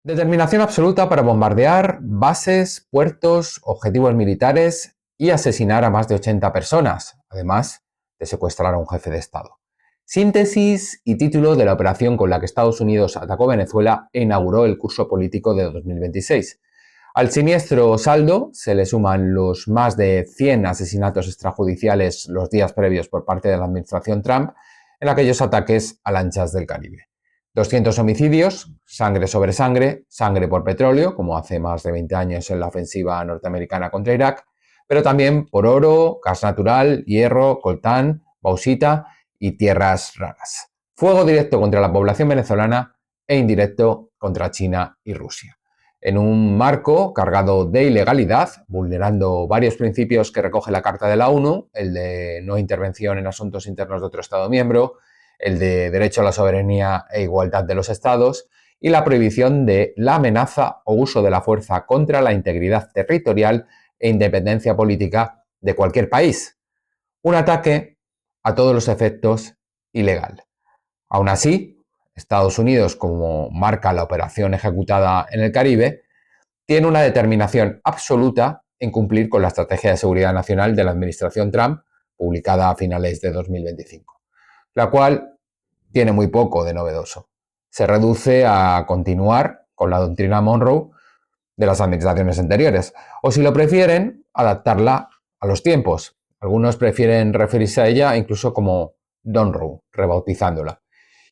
Determinación absoluta para bombardear bases, puertos, objetivos militares y asesinar a más de 80 personas, además de secuestrar a un jefe de Estado. Síntesis y título de la operación con la que Estados Unidos atacó Venezuela e inauguró el curso político de 2026. Al siniestro saldo se le suman los más de 100 asesinatos extrajudiciales los días previos por parte de la administración Trump en aquellos ataques a lanchas del Caribe. 200 homicidios, sangre sobre sangre, sangre por petróleo, como hace más de 20 años en la ofensiva norteamericana contra Irak, pero también por oro, gas natural, hierro, coltán, bauxita y tierras raras. Fuego directo contra la población venezolana e indirecto contra China y Rusia. En un marco cargado de ilegalidad, vulnerando varios principios que recoge la Carta de la ONU, el de no intervención en asuntos internos de otro Estado miembro, el de derecho a la soberanía e igualdad de los Estados y la prohibición de la amenaza o uso de la fuerza contra la integridad territorial e independencia política de cualquier país. Un ataque, a todos los efectos, ilegal. Aún así, Estados Unidos, como marca la operación ejecutada en el Caribe, tiene una determinación absoluta en cumplir con la Estrategia de Seguridad Nacional de la administración Trump, publicada a finales de 2025, la cual tiene muy poco de novedoso. Se reduce a continuar con la doctrina Monroe de las administraciones anteriores, o si lo prefieren, adaptarla a los tiempos. Algunos prefieren referirse a ella incluso como Donroe, rebautizándola.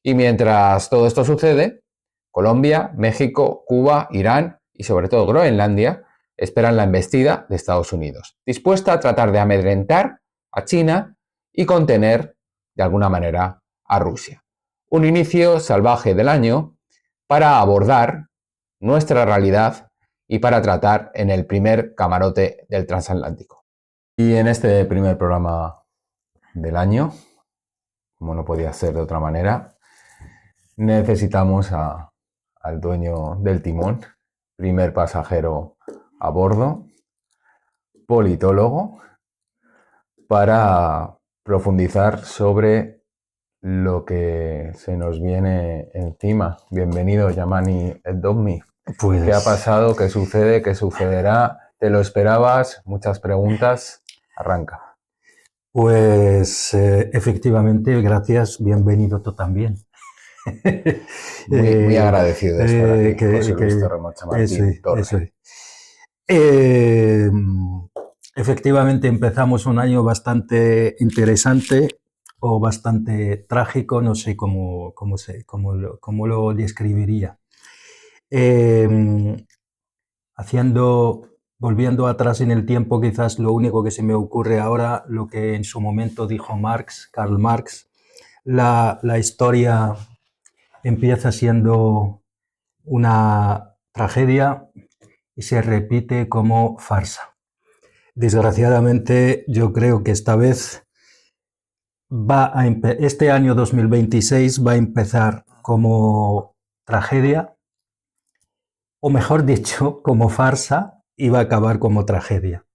Y mientras todo esto sucede, Colombia, México, Cuba, Irán y sobre todo Groenlandia esperan la embestida de Estados Unidos, dispuesta a tratar de amedrentar a China y contener de alguna manera a Rusia. Un inicio salvaje del año para abordar nuestra realidad y para tratar en el primer camarote del transatlántico. Y en este primer programa del año, como no podía ser de otra manera, necesitamos al dueño del timón, primer pasajero a bordo, politólogo, para profundizar sobre lo que se nos viene encima. Bienvenido, Yamani Eldovmi. Pues, ¿qué ha pasado? ¿Qué sucede? ¿Qué sucederá? ¿Te lo esperabas? Muchas preguntas. Arranca. Pues efectivamente, gracias. Bienvenido tú también. Muy agradecido de estar aquí, José Luis Torremolinos Chamartín Torre. Efectivamente, empezamos un año bastante interesante o bastante trágico, no sé cómo lo describiría. Volviendo atrás en el tiempo, quizás lo único que se me ocurre ahora, lo que en su momento dijo Karl Marx, la historia empieza siendo una tragedia y se repite como farsa. Desgraciadamente, yo creo que esta vez este año 2026 va a empezar como tragedia, o mejor dicho, como farsa, y va a acabar como tragedia.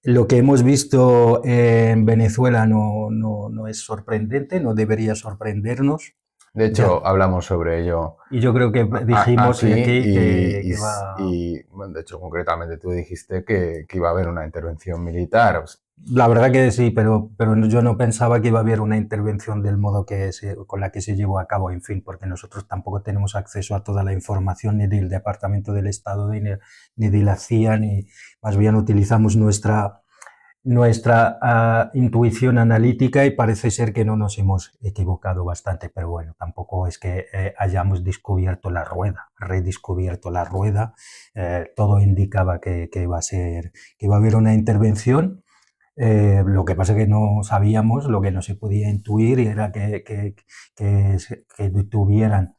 Lo que hemos visto en Venezuela no es sorprendente, no debería sorprendernos. De hecho, hablamos sobre ello. Y yo creo que dijimos aquí que va... Y bueno, de hecho, concretamente tú dijiste que iba a haber una intervención militar. La verdad que sí, pero yo no pensaba que iba a haber una intervención del modo con la que se llevó a cabo, en fin, porque nosotros tampoco tenemos acceso a toda la información ni del Departamento del Estado ni de la CIA, ni más bien utilizamos nuestra intuición analítica y parece ser que no nos hemos equivocado bastante, pero bueno, tampoco es que hayamos redescubierto la rueda. Todo indicaba que iba a haber una intervención. Lo que pasa es que no sabíamos, lo que no se podía intuir era que tuvieran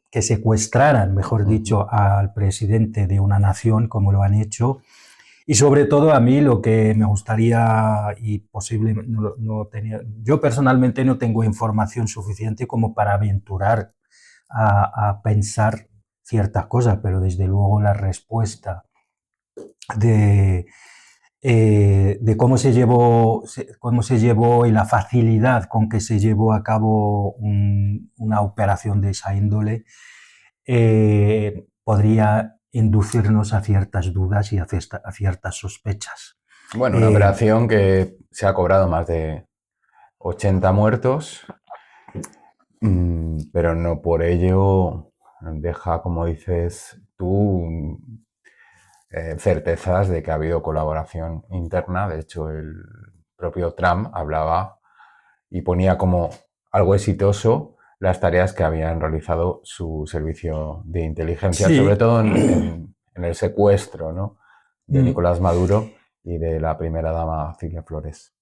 que secuestraran, mejor dicho, al presidente de una nación como lo han hecho. Y sobre todo a mí lo que me gustaría, y posible no tenía, yo personalmente no tengo información suficiente como para aventurar a pensar ciertas cosas, pero desde luego la respuesta de cómo se llevó y la facilidad con que se llevó a cabo una operación de esa índole podría inducirnos a ciertas dudas y a ciertas sospechas. Bueno, una operación que se ha cobrado más de 80 muertos, pero no por ello deja, como dices tú, certezas de que ha habido colaboración interna. De hecho, el propio Trump hablaba y ponía como algo exitoso las tareas que habían realizado su servicio de inteligencia, Sí. sobre todo en el secuestro, ¿no?, de Nicolás Maduro y de la primera dama Cilia Flores.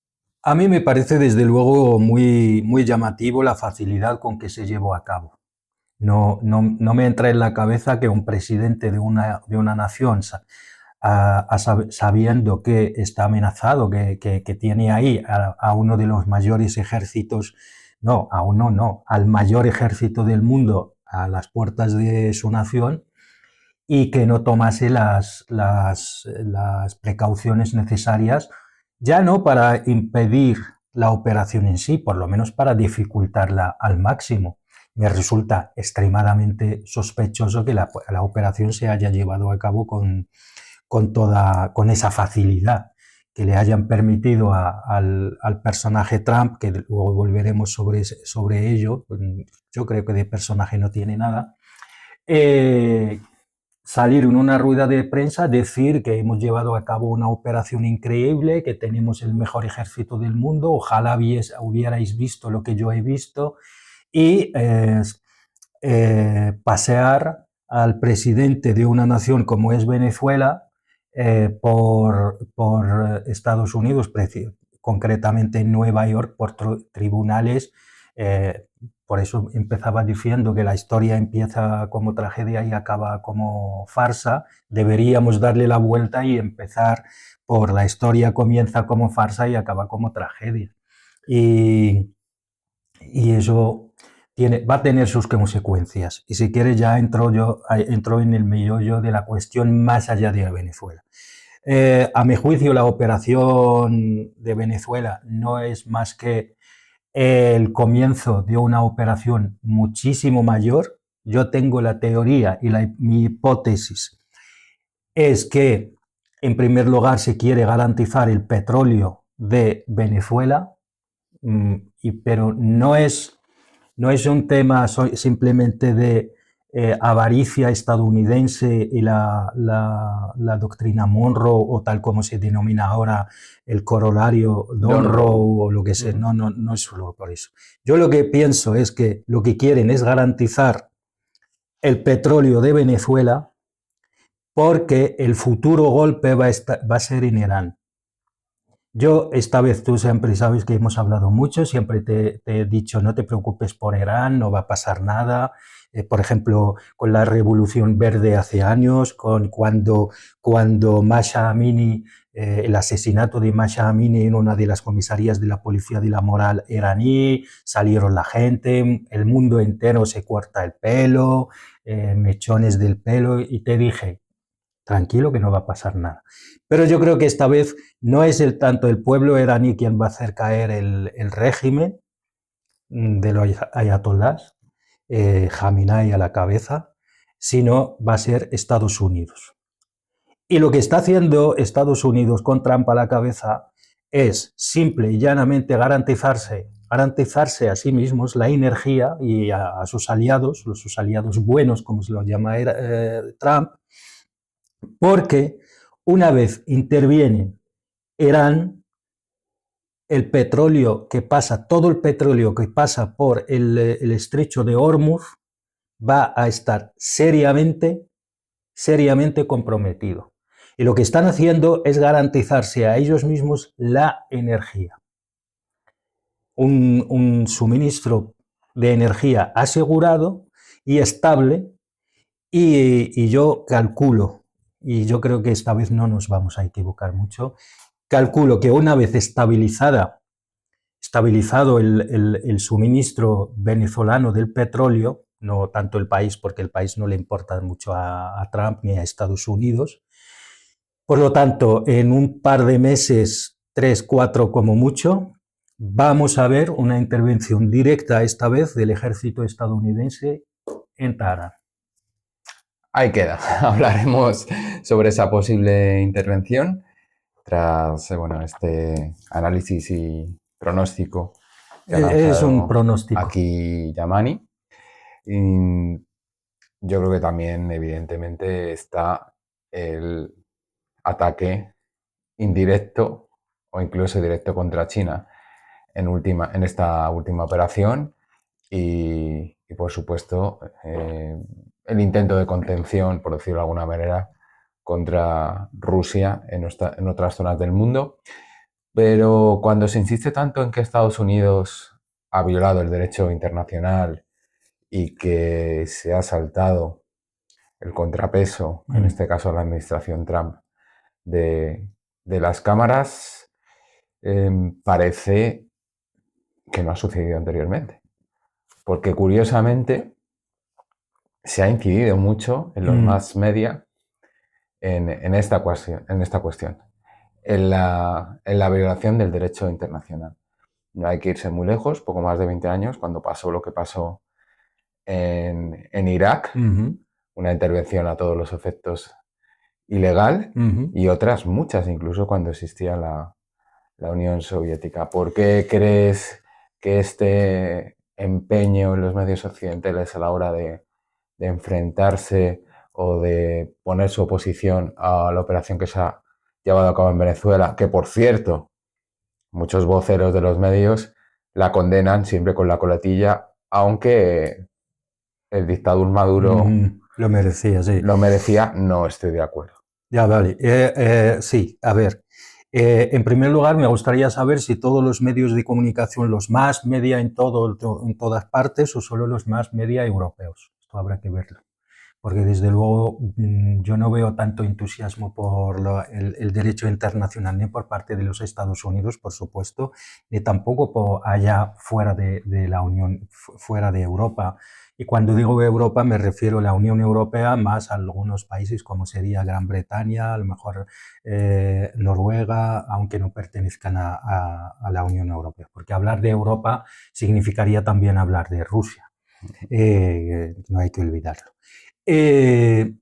A mí me parece desde luego muy, muy llamativo la facilidad con que se llevó a cabo. No me entra en la cabeza que un presidente de una nación, sabiendo que está amenazado, que tiene ahí a uno de los mayores ejércitos, no, a uno no, al mayor ejército del mundo a las puertas de su nación, y que no tomase las precauciones necesarias, ya no para impedir la operación en sí, por lo menos para dificultarla al máximo. Me resulta extremadamente sospechoso que la operación se haya llevado a cabo con esa facilidad, que le hayan permitido al personaje Trump, que luego volveremos sobre ello, yo creo que de personaje no tiene nada, salir en una rueda de prensa, decir que hemos llevado a cabo una operación increíble, que tenemos el mejor ejército del mundo, ojalá hubierais visto lo que yo he visto, y pasear al presidente de una nación como es Venezuela por Estados Unidos, concretamente en Nueva York, por tribunales. Por eso empezaba diciendo que la historia empieza como tragedia y acaba como farsa. Deberíamos darle la vuelta y empezar por la historia comienza como farsa y acaba como tragedia. Y eso va a tener sus consecuencias. Y si quieres ya entro en el meollo de la cuestión más allá de Venezuela. A mi juicio, la operación de Venezuela no es más que el comienzo de una operación muchísimo mayor. Yo tengo la teoría y mi hipótesis es que, en primer lugar, se quiere garantizar el petróleo de Venezuela, pero no es un tema simplemente de avaricia estadounidense y la doctrina Monroe, o tal como se denomina ahora el corolario Monroe o lo que sea. No es solo por eso. Yo lo que pienso es que lo que quieren es garantizar el petróleo de Venezuela, porque el futuro golpe va a ser en Irán. Yo esta vez, tú siempre sabes que hemos hablado mucho, siempre te he dicho no te preocupes por Irán, no va a pasar nada. Por ejemplo, con la Revolución Verde hace años, cuando Masha Amini, el asesinato de Masha Amini en una de las comisarías de la Policía de la Moral iraní, salieron la gente, el mundo entero se corta el pelo, mechones del pelo, y te dije, tranquilo que no va a pasar nada. Pero yo creo que esta vez no es tanto el pueblo iraní quien va a hacer caer el régimen de los ayatolás, Jamenei a la cabeza, sino va a ser Estados Unidos. Y lo que está haciendo Estados Unidos con Trump a la cabeza es simple y llanamente garantizarse a sí mismos la energía y a sus aliados buenos, como se lo llama Trump, porque una vez interviene Irán, todo el petróleo que pasa por el estrecho de Hormuz va a estar seriamente comprometido. Y lo que están haciendo es garantizarse a ellos mismos la energía. Un suministro de energía asegurado y estable, y yo calculo, y yo creo que esta vez no nos vamos a equivocar mucho, calculo que una vez estabilizado el suministro venezolano del petróleo, no tanto el país, porque el país no le importa mucho a Trump ni a Estados Unidos, por lo tanto, en un par de meses, 3, 4 como mucho, vamos a ver una intervención directa esta vez del ejército estadounidense en Tahran. ahí queda. Hablaremos sobre esa posible intervención tras bueno, este análisis y pronóstico que ha Es un lanzado pronóstico. aquí Yamani. Y yo creo que también, evidentemente, está el ataque indirecto o incluso directo contra China en esta última operación y por supuesto, el intento de contención, por decirlo de alguna manera, contra Rusia en otras zonas del mundo. Pero cuando se insiste tanto en que Estados Unidos ha violado el derecho internacional y que se ha saltado el contrapeso, en este caso la administración Trump, de, de las cámaras, parece que no ha sucedido anteriormente. Porque curiosamente se ha incidido mucho en los más media en esta cuestión, en la violación del derecho internacional. No hay que irse muy lejos, poco más de 20 años, cuando pasó lo que pasó en Irak, una intervención a todos los efectos ilegal, y otras muchas, incluso cuando existía la Unión Soviética. ¿Por qué crees que este empeño en los medios occidentales a la hora de enfrentarse o de poner su oposición a la operación que se ha llevado a cabo en Venezuela, que por cierto, muchos voceros de los medios la condenan siempre con la coletilla, aunque el dictador Maduro Lo merecía, sí. lo merecía, no estoy de acuerdo. Ya, vale. Sí, a ver. En primer lugar, me gustaría saber si todos los medios de comunicación, los más media en todas partes, o solo los más media europeos. Esto habrá que verlo. Porque desde luego yo no veo tanto entusiasmo por el derecho internacional, ni por parte de los Estados Unidos, por supuesto, ni tampoco por allá fuera de la Unión, fuera de Europa. Y cuando digo Europa me refiero a la Unión Europea más a algunos países como sería Gran Bretaña, a lo mejor Noruega, aunque no pertenezcan a la Unión Europea. Porque hablar de Europa significaría también hablar de Rusia. No hay que olvidarlo. El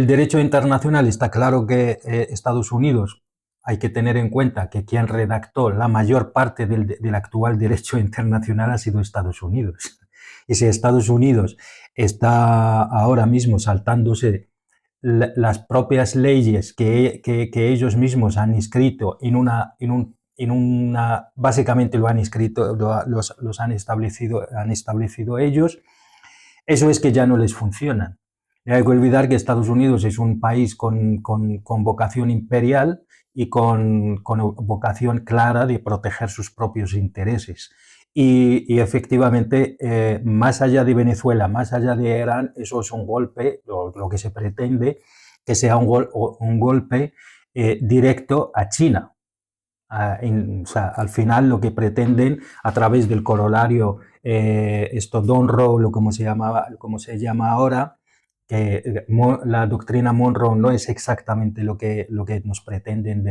derecho internacional está claro que Estados Unidos, hay que tener en cuenta que quien redactó la mayor parte del actual derecho internacional ha sido Estados Unidos. Y si Estados Unidos está ahora mismo saltándose las propias leyes que ellos mismos han escrito básicamente lo han escrito, los han establecido ellos, eso es que ya no les funcionan. No hay que olvidar que Estados Unidos es un país con vocación imperial y con vocación clara de proteger sus propios intereses. Y efectivamente, más allá de Venezuela, más allá de Irán, eso es un golpe, lo que se pretende, que sea un golpe directo a China. O sea, al final lo que pretenden a través del corolario esto Monroe, como se llama ahora, que la doctrina Monroe no es exactamente lo que nos pretenden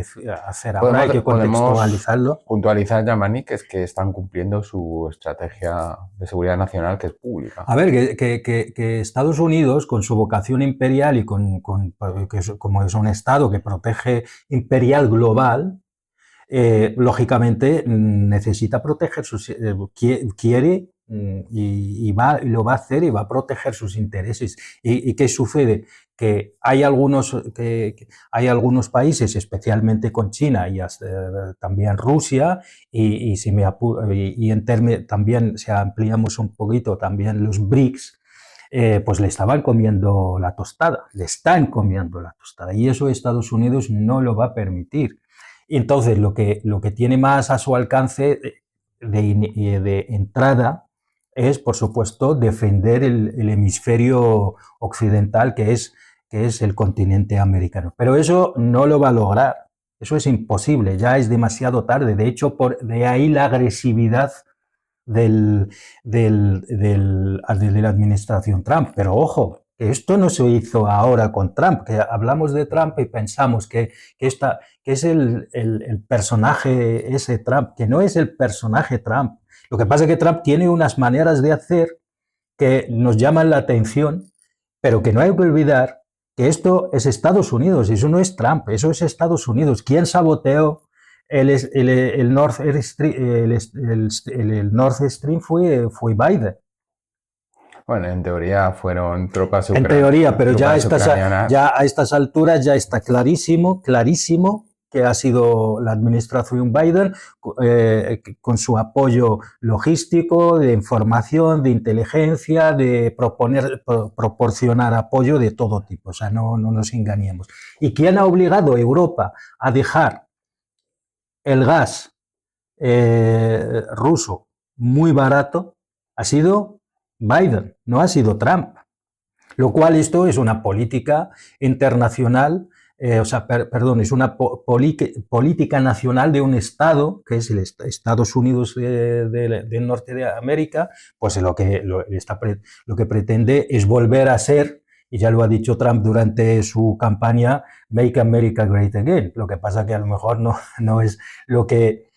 hacer ahora, hay que contextualizarlo. Podemos puntualizar, Yamani, que es que están cumpliendo su estrategia de seguridad nacional, que es pública. A ver, que Estados Unidos, con su vocación imperial y como es un Estado que protege imperial global, lógicamente necesita proteger quiere y lo va a hacer y va a proteger sus intereses. ¿Y qué sucede? Que hay algunos países, especialmente con China y también Rusia, y también si ampliamos un poquito también los BRICS, pues le estaban comiendo la tostada, le están comiendo la tostada, y eso Estados Unidos no lo va a permitir. Y entonces lo que tiene más a su alcance de entrada es, por supuesto, defender el hemisferio occidental, que es el continente americano. Pero eso no lo va a lograr, eso es imposible, ya es demasiado tarde. De hecho, de ahí la agresividad de la administración Trump. Pero ojo, que esto no se hizo ahora con Trump, que hablamos de Trump y pensamos que es el personaje ese Trump, que no es el personaje Trump. Lo que pasa es que Trump tiene unas maneras de hacer que nos llaman la atención, pero que no hay que olvidar que esto es Estados Unidos, y eso no es Trump, eso es Estados Unidos. ¿Quién saboteó el Nord Stream? Fue Biden. Bueno, en teoría fueron tropas ucranianas. En teoría, pero ya a estas alturas ya está clarísimo que ha sido la administración Biden con su apoyo logístico, de información, de inteligencia, de proporcionar apoyo de todo tipo. O sea, no nos engañemos. ¿Y quién ha obligado a Europa a dejar el gas ruso muy barato? Ha sido Biden, no ha sido Trump. Lo cual esto es una política internacional, es una política nacional de un Estado, que es el Estados Unidos del norte de América, pues lo que pretende es volver a ser, y ya lo ha dicho Trump durante su campaña, Make America Great Again. Lo que pasa que a lo mejor no es lo que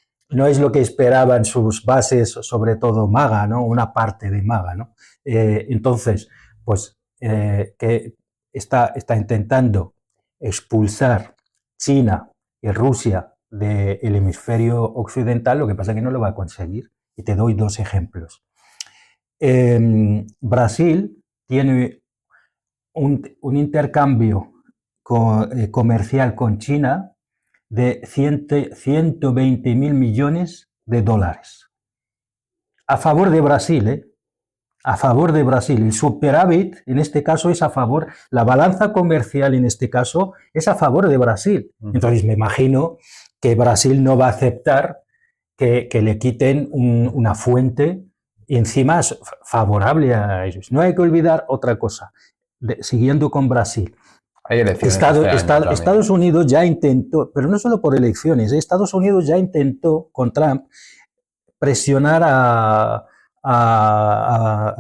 esperaban sus bases, sobre todo MAGA, ¿no? Una parte de MAGA, ¿no? Entonces, pues que está intentando expulsar China y Rusia del hemisferio occidental, lo que pasa es que no lo va a conseguir. Y te doy dos ejemplos. Brasil tiene un intercambio comercial con China de 120.000 millones de dólares. A favor de Brasil, a favor de Brasil. El superávit, en este caso, es a favor, la balanza comercial, en este caso, es a favor de Brasil. Entonces, me imagino que Brasil no va a aceptar que le quiten una fuente y encima es favorable a ellos. No hay que olvidar otra cosa, siguiendo con Brasil. Hay elecciones Estados Unidos ya intentó, pero no solo por elecciones, Estados Unidos ya intentó, con Trump, presionar a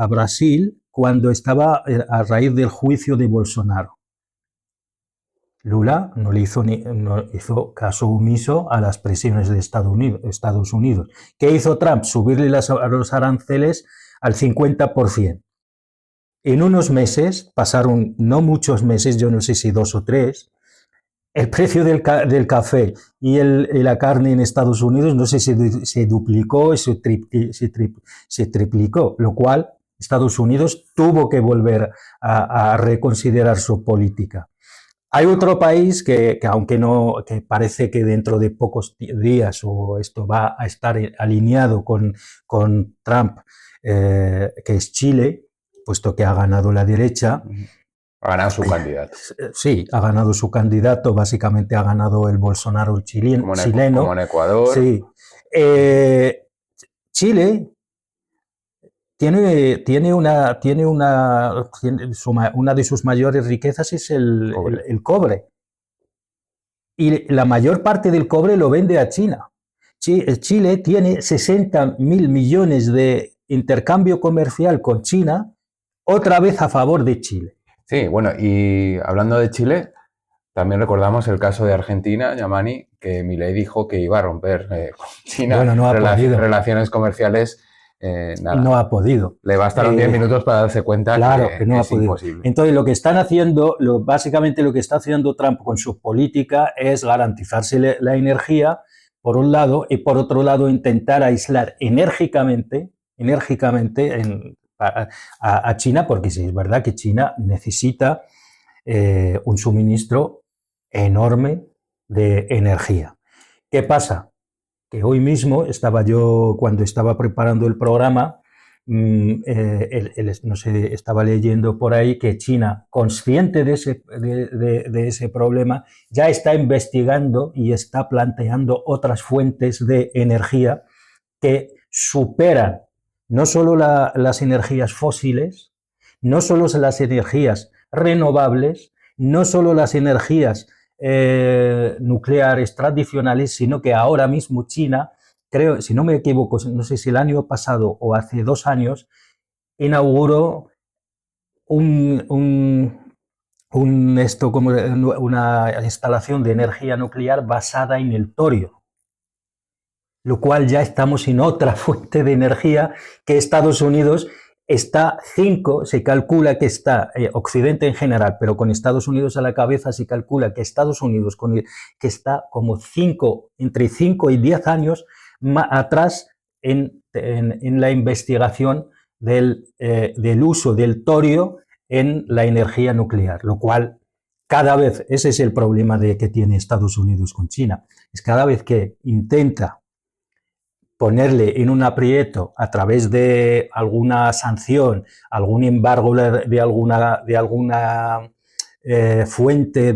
Brasil cuando estaba a raíz del juicio de Bolsonaro. Lula no hizo caso omiso a las presiones de Estados Unidos. ¿Qué hizo Trump? Subirle los aranceles al 50%. En unos meses, pasaron no muchos meses, yo no sé si 2 o 3, el precio del café y la carne en Estados Unidos no sé si se duplicó o se triplicó, lo cual Estados Unidos tuvo que volver a reconsiderar su política. Hay otro país que parece que dentro de pocos días o esto va a estar alineado con Trump, que es Chile, puesto que ha ganado la derecha. Ha ganado su candidato. Sí, ha ganado su candidato, básicamente ha ganado el Bolsonaro chileno. Como en Ecuador. Sí. Chile tiene una de sus mayores riquezas es el cobre. Y la mayor parte del cobre lo vende a China. Chile tiene 60.000 millones de intercambio comercial con China, otra vez a favor de Chile. Sí, bueno, y hablando de Chile, también recordamos el caso de Argentina, Yamani, que Milei dijo que iba a romper con China relaciones comerciales. Nada. No ha podido. Le bastaron 10 minutos para darse cuenta que no es imposible. Entonces, básicamente lo que está haciendo Trump con su política es garantizarse la energía, por un lado, y por otro lado intentar aislar enérgicamente a China, porque sí es verdad que China necesita un suministro enorme de energía. ¿Qué pasa? Que hoy mismo cuando estaba preparando el programa, estaba leyendo por ahí que China, consciente de ese problema, ya está investigando y está planteando otras fuentes de energía que superan no solo las energías fósiles, no solo las energías renovables, no solo las energías nucleares tradicionales, sino que ahora mismo China, creo, si no me equivoco, no sé si el año pasado o hace 2 años, inauguró una instalación de energía nuclear basada en el torio, lo cual ya estamos en otra fuente de energía que Estados Unidos está 5, se calcula que está Occidente en general, pero con Estados Unidos a la cabeza se calcula que Estados Unidos que está como entre 5 y 10 años atrás en la investigación del uso del torio en la energía nuclear, lo cual cada vez, ese es el problema que tiene Estados Unidos con China, es cada vez que intenta ponerle en un aprieto a través de alguna sanción, algún embargo de alguna fuente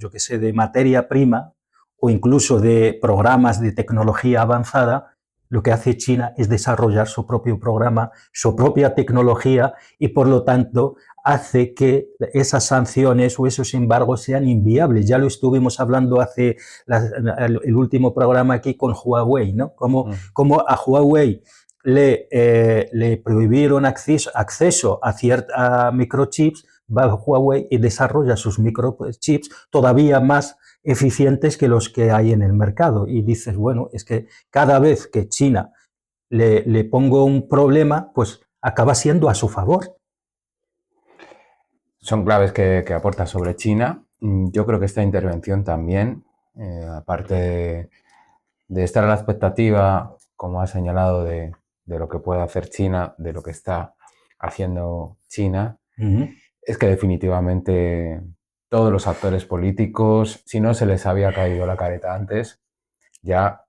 yo que sé, de materia prima o incluso de programas de tecnología avanzada, lo que hace China es desarrollar su propio programa, su propia tecnología y por lo tanto hace que esas sanciones o esos embargos sean inviables. Ya lo estuvimos hablando hace el último programa aquí con Huawei, ¿no? Como a Huawei le prohibieron acceso a microchips, va Huawei y desarrolla sus microchips todavía más eficientes que los que hay en el mercado. Y dices, bueno, es que cada vez que China le pongo un problema, pues acaba siendo a su favor. Son claves que aportas sobre China. Yo creo que esta intervención también, aparte de estar a la expectativa, como has señalado, de lo que puede hacer China, de lo que está haciendo China, es que definitivamente todos los actores políticos, si no se les había caído la careta antes, ya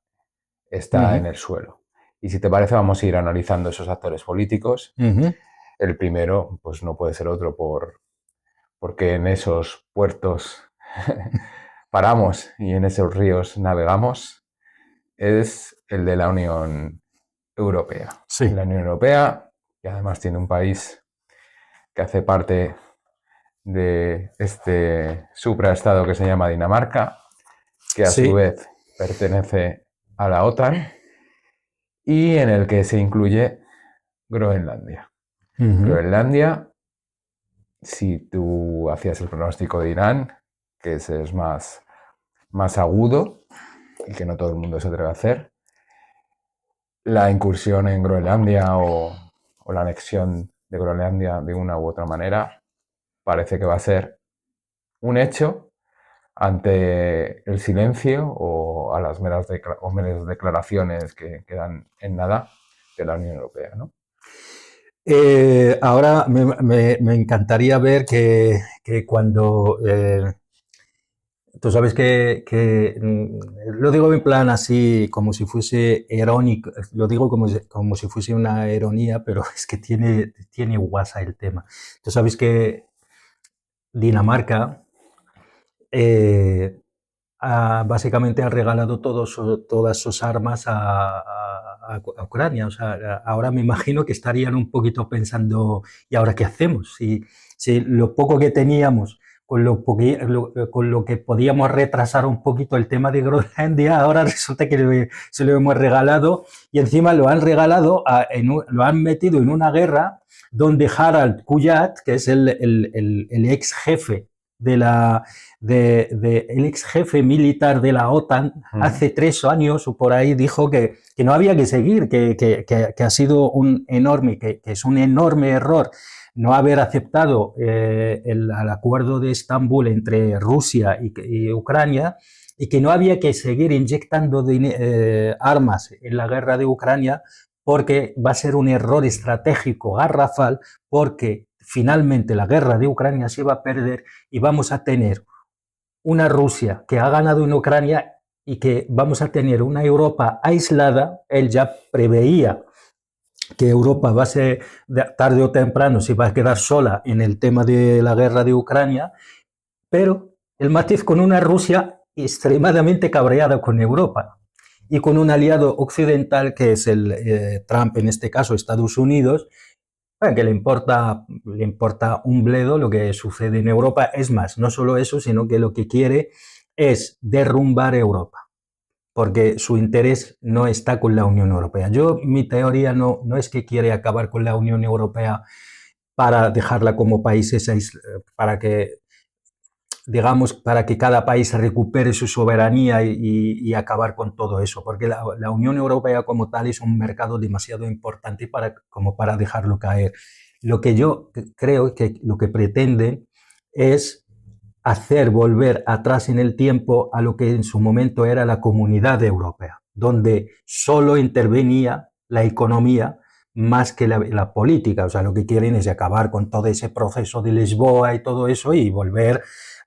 está en el suelo. Y si te parece, vamos a ir analizando esos actores políticos. El primero, pues no puede ser otro porque en esos puertos paramos y en esos ríos navegamos, es el de la Unión Europea. Sí. La Unión Europea, que además tiene un país que hace parte de este supraestado que se llama Dinamarca, que a su vez pertenece a la OTAN y en el que se incluye Groenlandia. Groenlandia, si tú hacías el pronóstico de Irán, que ese es más agudo y que no todo el mundo se atreve a hacer, la incursión en Groenlandia o la anexión de Groenlandia de una u otra manera parece que va a ser un hecho ante el silencio o a las meras declaraciones que quedan en nada de la Unión Europea, ¿no? Ahora me encantaría ver que cuando... tú sabes que lo digo en plan así, como si fuese irónico, lo digo como si fuese una ironía, pero es que tiene guasa el tema. Tú sabes que Dinamarca básicamente ha regalado todas sus armas a Ucrania. O sea, ahora me imagino que estarían un poquito pensando, ¿y ahora qué hacemos? Si lo poco que teníamos, con lo que podíamos retrasar un poquito el tema de Groenlandia, ahora resulta que se lo hemos regalado y encima lo han regalado, lo han metido en una guerra donde Harald Kujat, que es el ex jefe el ex jefe militar de la OTAN, hace 3 años o por ahí dijo que no había que seguir, que ha sido que es un enorme error no haber aceptado el acuerdo de Estambul entre Rusia y Ucrania y que no había que seguir inyectando armas en la guerra de Ucrania porque va a ser un error estratégico garrafal porque finalmente la guerra de Ucrania se va a perder y vamos a tener una Rusia que ha ganado en Ucrania y que vamos a tener una Europa aislada. Él ya preveía que Europa va a ser, tarde o temprano, se va a quedar sola en el tema de la guerra de Ucrania, pero el matiz con una Rusia extremadamente cabreada con Europa y con un aliado occidental que es el Trump, en este caso Estados Unidos, que le importa un bledo lo que sucede en Europa. Es más, no solo eso, sino que lo que quiere es derrumbar Europa, porque su interés no está con la Unión Europea. Mi teoría no es que quiere acabar con la Unión Europea para dejarla como país, para que digamos, para que cada país recupere su soberanía y acabar con todo eso, porque la Unión Europea como tal es un mercado demasiado importante como para dejarlo caer. Lo que yo creo que lo que pretenden es hacer volver atrás en el tiempo a lo que en su momento era la Comunidad Europea, donde solo intervenía la economía más que la política. O sea, lo que quieren es acabar con todo ese proceso de Lisboa y todo eso y volver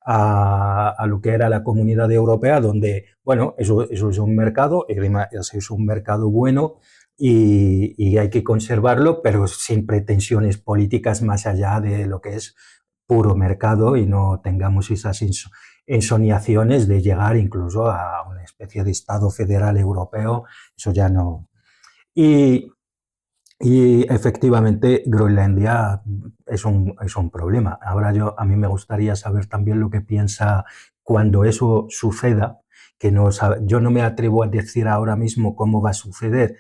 a lo que era la Comunidad Europea, donde, bueno, eso es un mercado, eso es un mercado bueno y hay que conservarlo, pero sin pretensiones políticas más allá de lo que es puro mercado y no tengamos esas ensoñaciones de llegar incluso a una especie de Estado federal europeo, eso ya no. Y, y efectivamente Groenlandia es un problema. Ahora a mí me gustaría saber también lo que piensa cuando eso suceda, que yo no me atrevo a decir ahora mismo cómo va a suceder.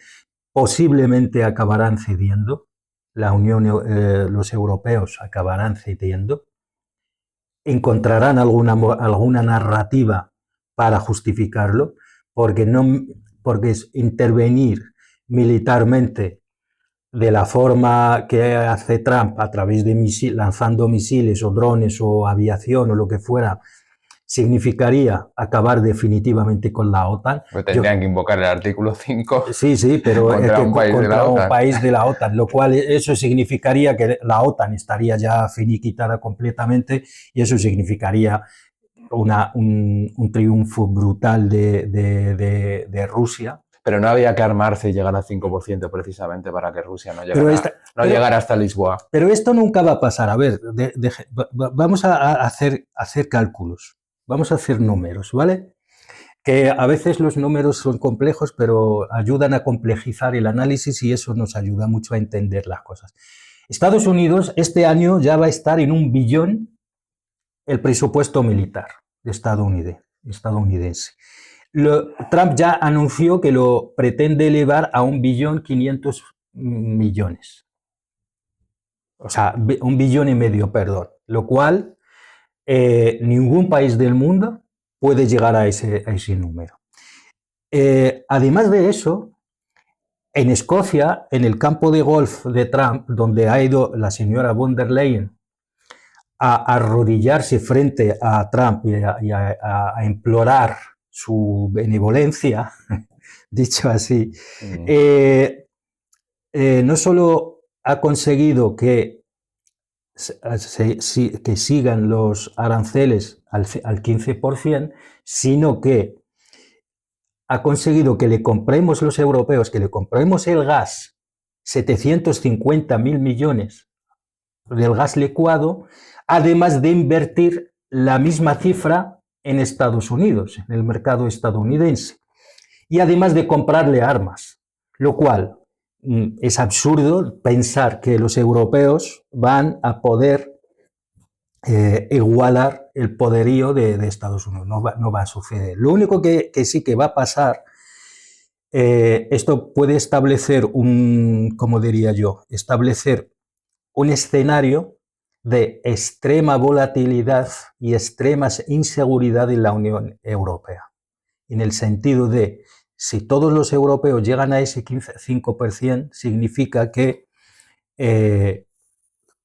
Posiblemente acabarán cediendo, los europeos acabarán cediendo, encontrarán alguna narrativa para justificarlo, porque, porque es intervenir militarmente de la forma que hace Trump a través de lanzando misiles o drones o aviación o lo que fuera, significaría acabar definitivamente con la OTAN. Pero tendrían que invocar el artículo 5. Sí, pero contra un país de la OTAN, lo cual eso significaría que la OTAN estaría ya finiquitada completamente y eso significaría un triunfo brutal de Rusia. Pero no había que armarse y llegar al 5% precisamente para que Rusia no llegara hasta Lisboa. Pero esto nunca va a pasar. A ver, vamos a hacer cálculos, vamos a hacer números, ¿vale? Que a veces los números son complejos, pero ayudan a complejizar el análisis y eso nos ayuda mucho a entender las cosas. Estados Unidos este año ya va a estar en 1 billón el presupuesto militar estadounidense. Trump ya anunció que lo pretende elevar a 1.500 millones. O sea, 1,5 billones, perdón. Lo cual ningún país del mundo puede llegar a ese número. Además de eso, en Escocia, en el campo de golf de Trump, donde ha ido la señora von der Leyen a arrodillarse frente a Trump y a implorar su benevolencia, dicho así, no solo ha conseguido que sigan los aranceles al 15%, sino que ha conseguido que le compremos los europeos, que le compremos el gas, 750.000 millones del gas licuado, además de invertir la misma cifra en Estados Unidos, en el mercado estadounidense, y además de comprarle armas, lo cual es absurdo pensar que los europeos van a poder igualar el poderío de Estados Unidos. No va a suceder. Lo único que sí que va a pasar, esto puede establecer establecer un escenario de extrema volatilidad y extrema inseguridad en la Unión Europea, en el sentido de si todos los europeos llegan a ese 5%, significa que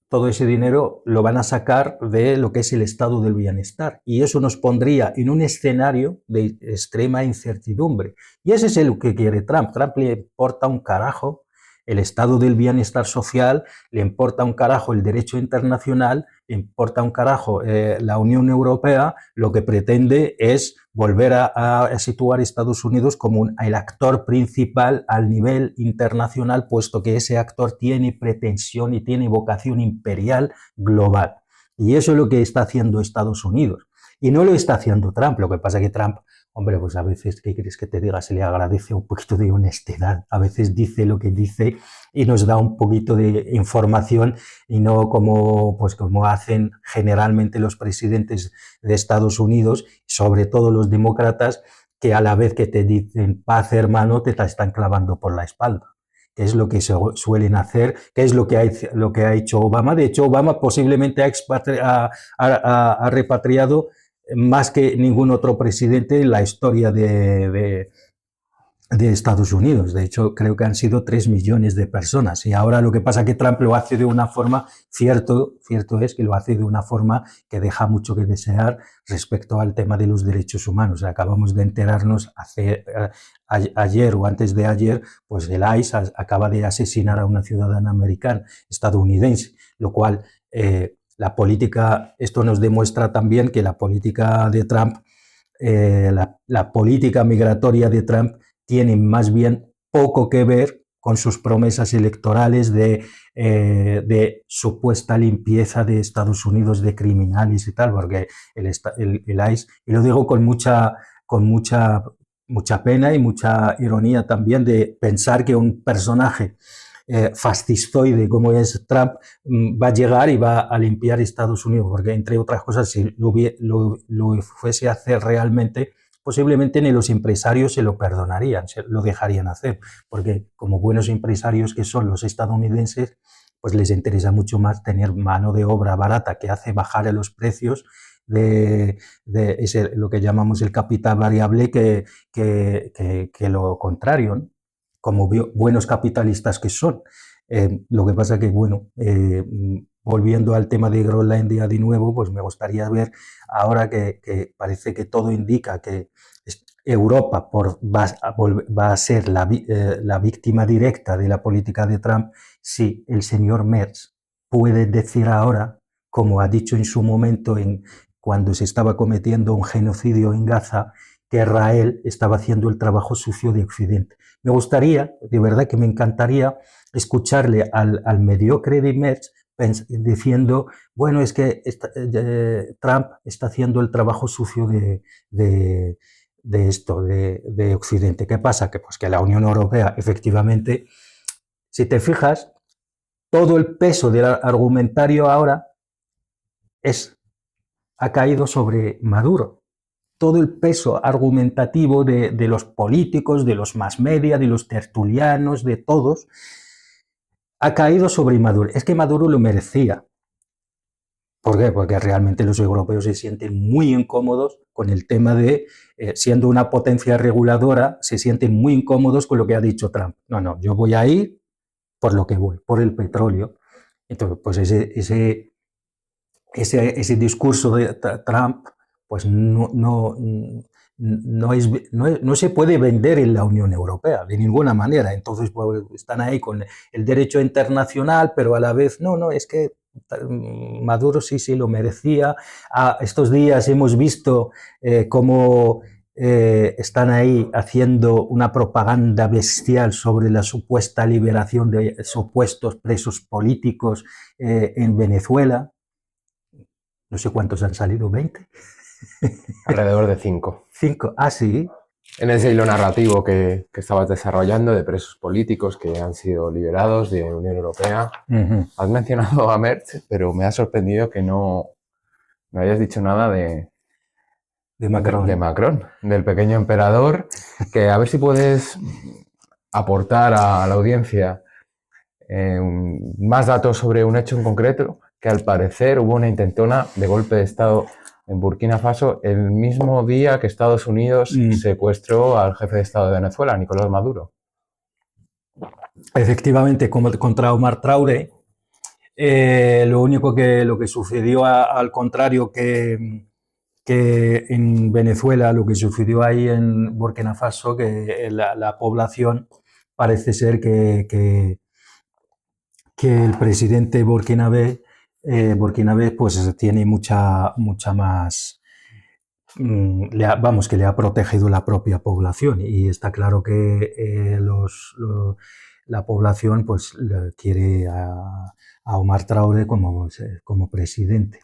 todo ese dinero lo van a sacar de lo que es el estado del bienestar. Y eso nos pondría en un escenario de extrema incertidumbre. Y ese es lo que quiere Trump. Trump le importa un carajo el estado del bienestar social, le importa un carajo el derecho internacional, le importa un carajo la Unión Europea. Lo que pretende es volver a situar a Estados Unidos como el actor principal al nivel internacional, puesto que ese actor tiene pretensión y tiene vocación imperial global. Y eso es lo que está haciendo Estados Unidos. Y no lo está haciendo Trump. Lo que pasa es que Trump, hombre, pues a veces, ¿qué quieres que te diga? Se le agradece un poquito de honestidad. A veces dice lo que dice y nos da un poquito de información y no como hacen generalmente los presidentes de Estados Unidos, sobre todo los demócratas, que a la vez que te dicen paz, hermano, te la están clavando por la espalda. que es lo que suelen hacer, que es lo que ha hecho Obama. De hecho, Obama posiblemente ha repatriado más que ningún otro presidente en la historia de Estados Unidos. De hecho, creo que han sido 3 millones de personas. Y ahora lo que pasa es que Trump lo hace de una forma, cierto es que lo hace de una forma que deja mucho que desear respecto al tema de los derechos humanos. Acabamos de enterarnos ayer o antes de ayer, pues el ICE acaba de asesinar a una ciudadana americana, estadounidense, lo cual la política, esto nos demuestra también que la política de Trump, la política migratoria de Trump tiene más bien poco que ver con sus promesas electorales de supuesta limpieza de Estados Unidos de criminales y tal, porque el ICE, y lo digo con mucha pena y mucha ironía también de pensar que un personaje fascistoide como es Trump va a llegar y va a limpiar Estados Unidos, porque entre otras cosas, si lo fuese a hacer realmente, posiblemente ni los empresarios se lo perdonarían, se lo dejarían hacer, porque como buenos empresarios que son los estadounidenses, pues les interesa mucho más tener mano de obra barata que hace bajar los precios de lo que llamamos el capital variable que lo contrario, ¿no? Como buenos capitalistas que son. Lo que pasa que, bueno, volviendo al tema de Groenlandia de nuevo, pues me gustaría ver ahora que parece que todo indica que Europa va a ser la víctima directa de la política de Trump, si el señor Merz puede decir ahora, como ha dicho en su momento cuando se estaba cometiendo un genocidio en Gaza, que Israel estaba haciendo el trabajo sucio de Occidente. Me gustaría, de verdad que me encantaría escucharle al mediocre de Merz diciendo, bueno, es que Trump está haciendo el trabajo sucio de Occidente. ¿Qué pasa? Que, pues, que la Unión Europea, efectivamente, si te fijas, todo el peso del argumentario ahora ha caído sobre Maduro. Todo el peso argumentativo de los políticos, de los mass media, de los tertulianos, de todos, ha caído sobre Maduro. Es que Maduro lo merecía. ¿Por qué? Porque realmente los europeos se sienten muy incómodos con el tema de, siendo una potencia reguladora, se sienten muy incómodos con lo que ha dicho Trump. No, yo voy a ir por lo que voy, por el petróleo. Entonces, pues ese discurso de Trump, pues no se puede vender en la Unión Europea de ninguna manera. Entonces, pues, están ahí con el derecho internacional, pero a la vez, no, es que Maduro sí lo merecía. Estos días hemos visto cómo están ahí haciendo una propaganda bestial sobre la supuesta liberación de supuestos presos políticos en Venezuela. No sé cuántos han salido, ¿20? Alrededor de 5. 5, sí. En ese hilo narrativo que estabas desarrollando de presos políticos que han sido liberados de la Unión Europea, has mencionado a Merz, pero me ha sorprendido que no hayas dicho nada de Macron. De Macron, del pequeño emperador, que a ver si puedes aportar a la audiencia más datos sobre un hecho en concreto, que al parecer hubo una intentona de golpe de Estado en Burkina Faso el mismo día que Estados Unidos secuestró al jefe de Estado de Venezuela, Nicolás Maduro. Efectivamente, contra Omar Traoré, lo que sucedió al contrario que en Venezuela, lo que sucedió ahí en Burkina Faso, que la población parece ser que el presidente burkinabé pues tiene mucha más, que le ha protegido la propia población, y está claro que la población pues quiere a Omar Traoré como presidente.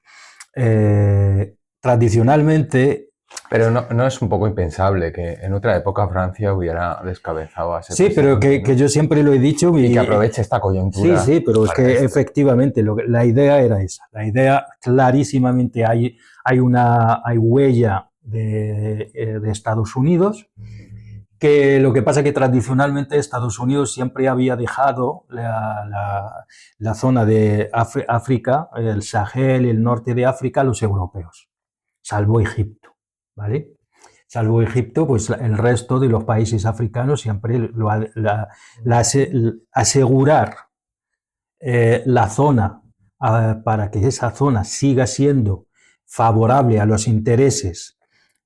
Tradicionalmente... Pero no es un poco impensable que en otra época Francia hubiera descabezado a ese presidente. Sí, pero que yo siempre lo he dicho. Y que aproveche esta coyuntura. Sí, pero es que efectivamente la idea era esa. La idea clarísimamente hay huella de Estados Unidos, Que lo que pasa es que tradicionalmente Estados Unidos siempre había dejado la zona de África, el Sahel, el norte de África, a los europeos, salvo Egipto, ¿vale? Salvo Egipto, pues el resto de los países africanos siempre asegurar la zona para que esa zona siga siendo favorable a los intereses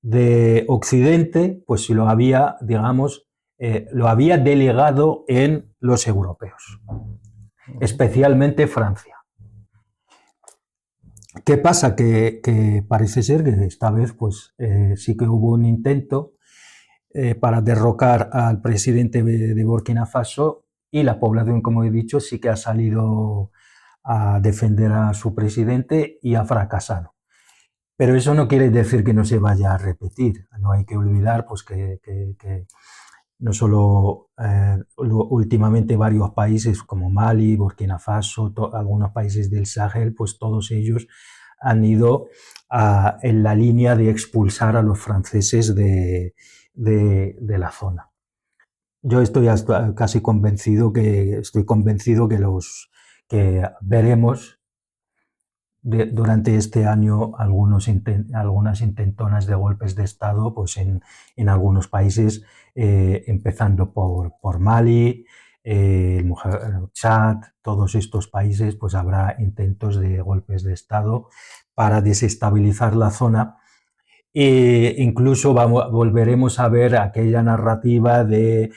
de Occidente, pues lo había, digamos, lo había delegado en los europeos, especialmente Francia. ¿Qué pasa? Que parece ser que esta vez pues, sí que hubo un intento para derrocar al presidente de Burkina Faso y la población, como he dicho, sí que ha salido a defender a su presidente y ha fracasado. Pero eso no quiere decir que no se vaya a repetir. No hay que olvidar pues, que no solo últimamente varios países como Mali, Burkina Faso, algunos países del Sahel, pues todos ellos han ido en la línea de expulsar a los franceses de la zona. Yo estoy casi convencido que veremos durante este año algunas intentonas de golpes de Estado pues en algunos países, empezando por Mali, Chad, todos estos países, pues habrá intentos de golpes de Estado para desestabilizar la zona. E incluso volveremos a ver aquella narrativa de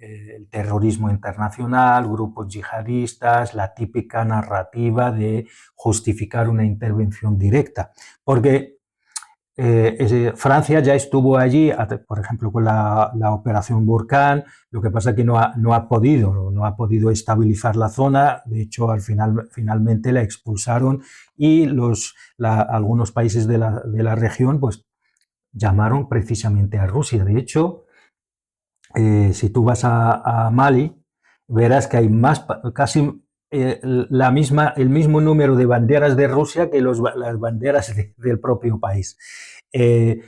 el terrorismo internacional, grupos yihadistas, la típica narrativa de justificar una intervención directa. Porque Francia ya estuvo allí, por ejemplo, con la operación Burkán. Lo que pasa es que no ha podido estabilizar la zona. De hecho, finalmente la expulsaron y algunos países de la región pues, llamaron precisamente a Rusia. De hecho, si tú vas a Mali, verás que hay casi el mismo número de banderas de Rusia que las banderas del propio país. ¿Qué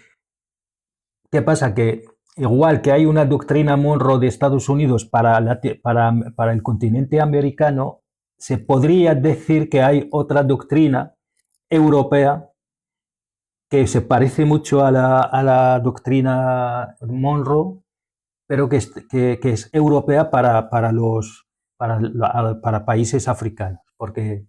pasa? Que igual que hay una doctrina Monroe de Estados Unidos para el continente americano, se podría decir que hay otra doctrina europea que se parece mucho a la doctrina Monroe, pero que es europea para países africanos, porque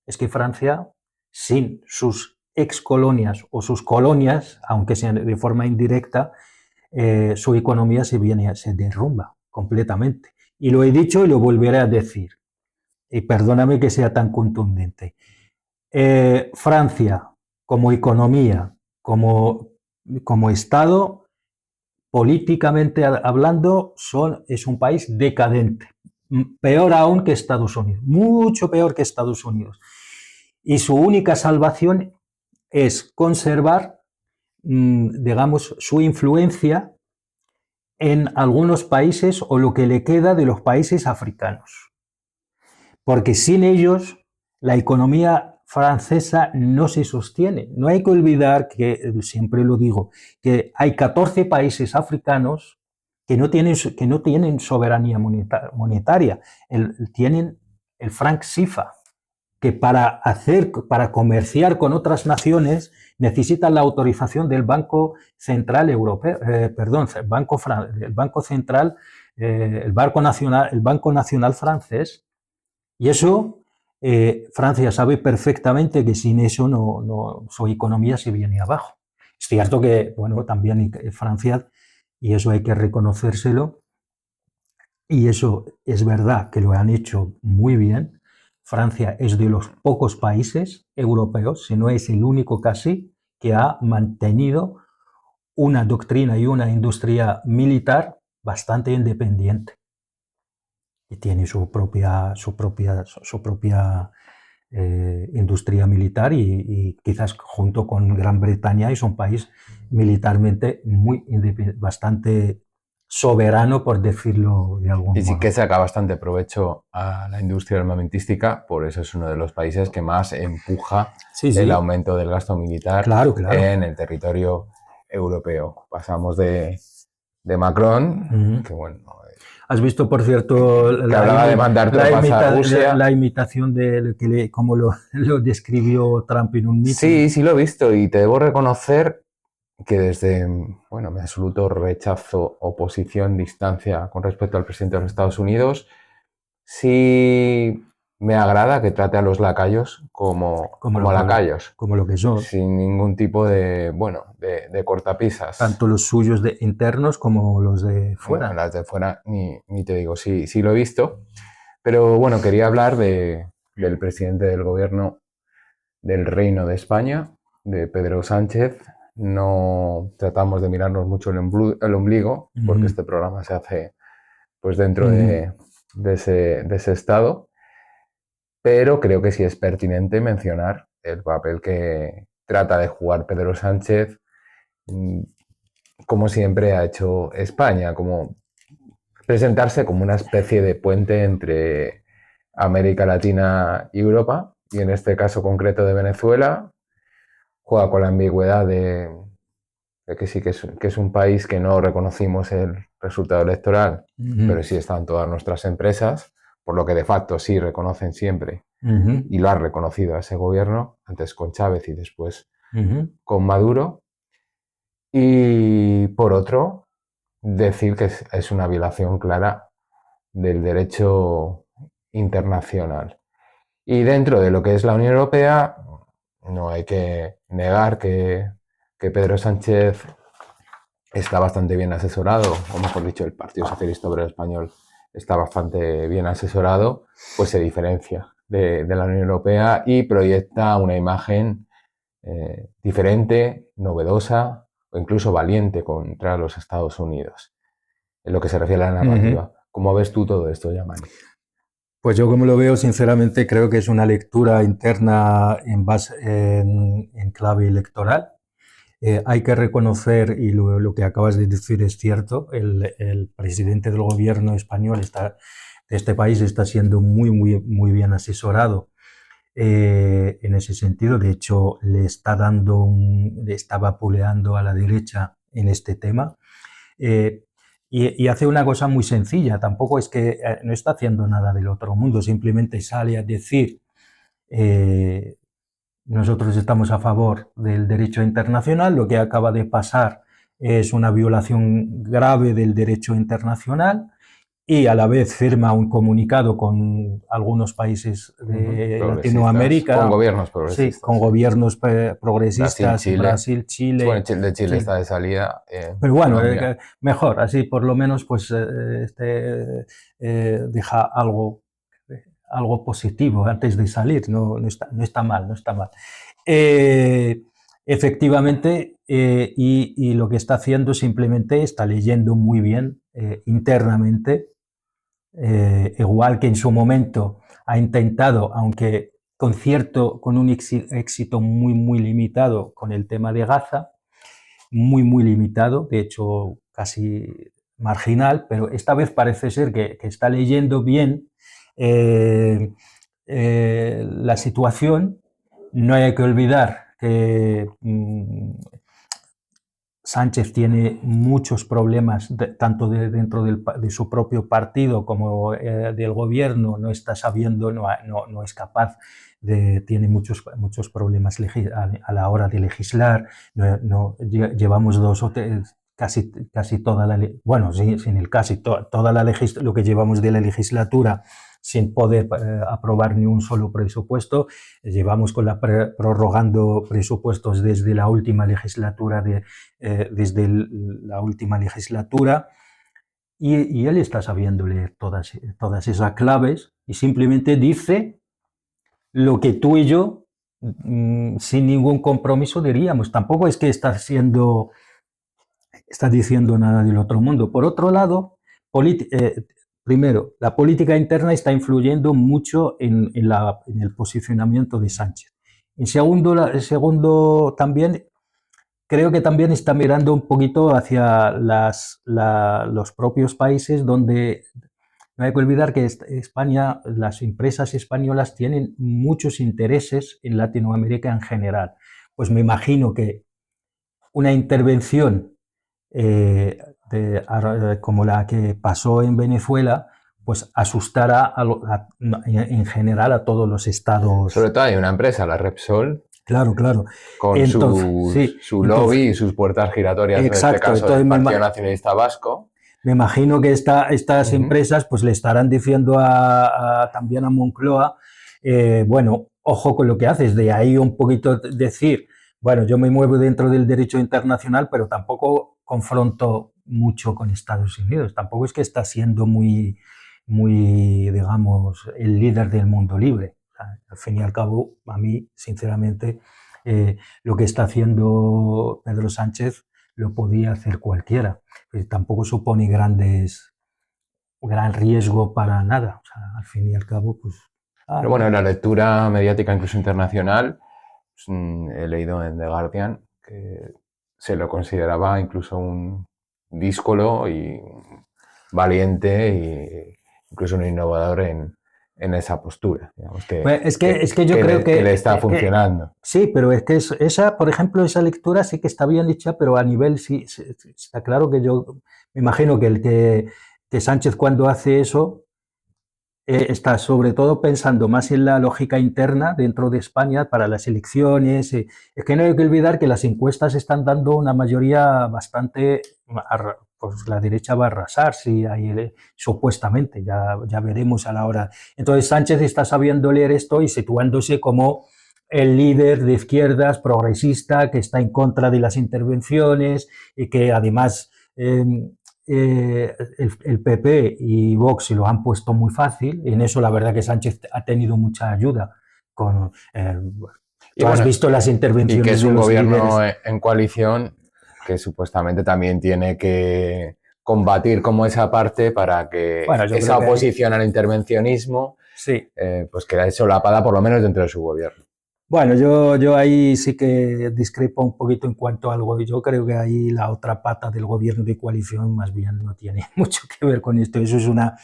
es que Francia, sin sus excolonias o sus colonias, aunque sean de forma indirecta, su economía se derrumba completamente. Y lo he dicho y lo volveré a decir, y perdóname que sea tan contundente. Francia, como economía, como Estado, políticamente hablando, es un país decadente, peor aún que Estados Unidos, mucho peor que Estados Unidos. Y su única salvación es conservar, digamos, su influencia en algunos países o lo que le queda de los países africanos. Porque sin ellos, la economía francesa no se sostiene. No hay que olvidar que, siempre lo digo, que hay 14 países africanos que no tienen soberanía monetaria, tienen el franc CFA, que para comerciar con otras naciones necesitan la autorización del Banco Central Europeo, el Banco Nacional francés, y eso Francia sabe perfectamente que sin eso su economía se viene abajo. Es cierto que, bueno, también Francia, y eso hay que reconocérselo, y eso es verdad que lo han hecho muy bien. Francia es de los pocos países europeos, si no es el único casi, que ha mantenido una doctrina y una industria militar bastante independiente. Y tiene su propia industria militar y quizás junto con Gran Bretaña es un país militarmente bastante soberano, por decirlo de algún modo. Y sí que saca bastante provecho a la industria armamentística, por eso es uno de los países que más empuja el aumento del gasto militar en el territorio europeo. Pasamos de Macron, que bueno... ¿Has visto, por cierto, que hablaba de mandar tropas a Rusia? La imitación de cómo lo describió Trump en un mitin? Sí, lo he visto y te debo reconocer que desde, bueno, mi absoluto rechazo, oposición, distancia con respecto al presidente de los Estados Unidos, sí me agrada que trate a los lacayos como lacayos. Como lo que son. Sin ningún tipo de, bueno, de cortapisas. Tanto los suyos internos como los de fuera. Bueno, las de fuera ni te digo, sí lo he visto. Pero bueno, quería hablar del presidente del gobierno del Reino de España, de Pedro Sánchez. No tratamos de mirarnos mucho el ombligo, porque este programa se hace pues dentro de ese estado, pero creo que sí es pertinente mencionar el papel que trata de jugar Pedro Sánchez, como siempre ha hecho España, como presentarse como una especie de puente entre América Latina y Europa, y en este caso concreto de Venezuela, juega con la ambigüedad de que sí que es un país que no reconocimos el resultado electoral, pero sí están todas nuestras empresas, por lo que de facto sí reconocen siempre, y lo han reconocido a ese gobierno, antes con Chávez y después con Maduro. Y por otro, decir que es una violación clara del derecho internacional. Y dentro de lo que es la Unión Europea, no hay que negar que Pedro Sánchez está bastante bien asesorado, o mejor dicho, el Partido Socialista Obrero Español está bastante bien asesorado, pues se diferencia de la Unión Europea y proyecta una imagen diferente, novedosa o incluso valiente contra los Estados Unidos, en lo que se refiere a la narrativa. ¿Cómo ves tú todo esto, Yamani? Pues yo, como lo veo, sinceramente creo que es una lectura interna en clave electoral. Hay que reconocer, y lo que acabas de decir es cierto, el presidente del gobierno español de este país está siendo muy bien asesorado en ese sentido. De hecho, le está vapuleando a la derecha en este tema. Y hace una cosa muy sencilla, tampoco es que no está haciendo nada del otro mundo, simplemente sale a decir nosotros estamos a favor del derecho internacional, lo que acaba de pasar es una violación grave del derecho internacional, y a la vez firma un comunicado con algunos países de Latinoamérica. Con gobiernos progresistas. Sí, con gobiernos progresistas, Brasil, Chile. Bueno, de Chile está de salida. Pero bueno, mejor, así por lo menos pues deja algo positivo antes de salir, no está mal, no está mal. Efectivamente, y lo que está haciendo simplemente está leyendo muy bien internamente, igual que en su momento ha intentado, aunque con un éxito muy limitado con el tema de Gaza, muy limitado, de hecho casi marginal, pero esta vez parece ser que está leyendo bien la situación. No hay que olvidar que Sánchez tiene muchos problemas, tanto dentro de su propio partido como del gobierno. No está sabiendo, no es capaz, tiene muchos problemas a la hora de legislar. Llevamos casi toda la, bueno, sin el casi, toda la lo que llevamos de la legislatura sin poder aprobar ni un solo presupuesto. Llevamos prorrogando presupuestos desde la última legislatura, y él está sabiendo leer todas esas claves y simplemente dice lo que tú y yo sin ningún compromiso diríamos. Tampoco es que está diciendo nada del otro mundo. Por otro lado, primero, la política interna está influyendo mucho en el posicionamiento de Sánchez. En segundo, también creo que también está mirando un poquito hacia los propios países, donde no hay que olvidar que España, las empresas españolas tienen muchos intereses en Latinoamérica en general. Pues me imagino que una intervención como la que pasó en Venezuela, pues asustara en general a todos los estados. Sobre todo hay una empresa, la Repsol, claro, con entonces, su lobby y sus puertas giratorias, exacto, en este caso del Partido Nacionalista Vasco. Me imagino que estas empresas pues le estarán diciendo también a Moncloa, bueno, ojo con lo que haces, de ahí un poquito decir, bueno, yo me muevo dentro del derecho internacional, pero tampoco confronto mucho con Estados Unidos, tampoco es que está siendo muy, digamos, el líder del mundo libre. O sea, al fin y al cabo, a mí, sinceramente, lo que está haciendo Pedro Sánchez lo podía hacer cualquiera. Tampoco supone gran riesgo para nada. O sea, al fin y al cabo, pues... Pero bueno, en la lectura mediática incluso internacional, pues, he leído en The Guardian que se lo consideraba incluso un díscolo y valiente e incluso un innovador en esa postura. Digamos, pues es que yo creo que le está funcionando. Sí, pero es que esa, por ejemplo, esa lectura sí que está bien dicha, pero a nivel sí está claro que yo me imagino que Sánchez cuando hace eso está sobre todo pensando más en la lógica interna dentro de España para las elecciones. Es que no hay que olvidar que las encuestas están dando una mayoría bastante, pues la derecha va a arrasar, si hay, supuestamente, ya veremos a la hora. Entonces Sánchez está sabiendo leer esto y situándose como el líder de izquierdas progresista que está en contra de las intervenciones y que además el PP y Vox se lo han puesto muy fácil. En eso la verdad que Sánchez ha tenido mucha ayuda. Tú has visto las intervenciones. Y que es un gobierno en coalición que supuestamente también tiene que combatir como esa parte para que esa oposición al intervencionismo pues quede solapada por lo menos dentro de su gobierno. Bueno, yo ahí sí que discrepo un poquito en cuanto al gobierno. Yo creo que ahí la otra pata del gobierno de coalición más bien no tiene mucho que ver con esto. Eso es una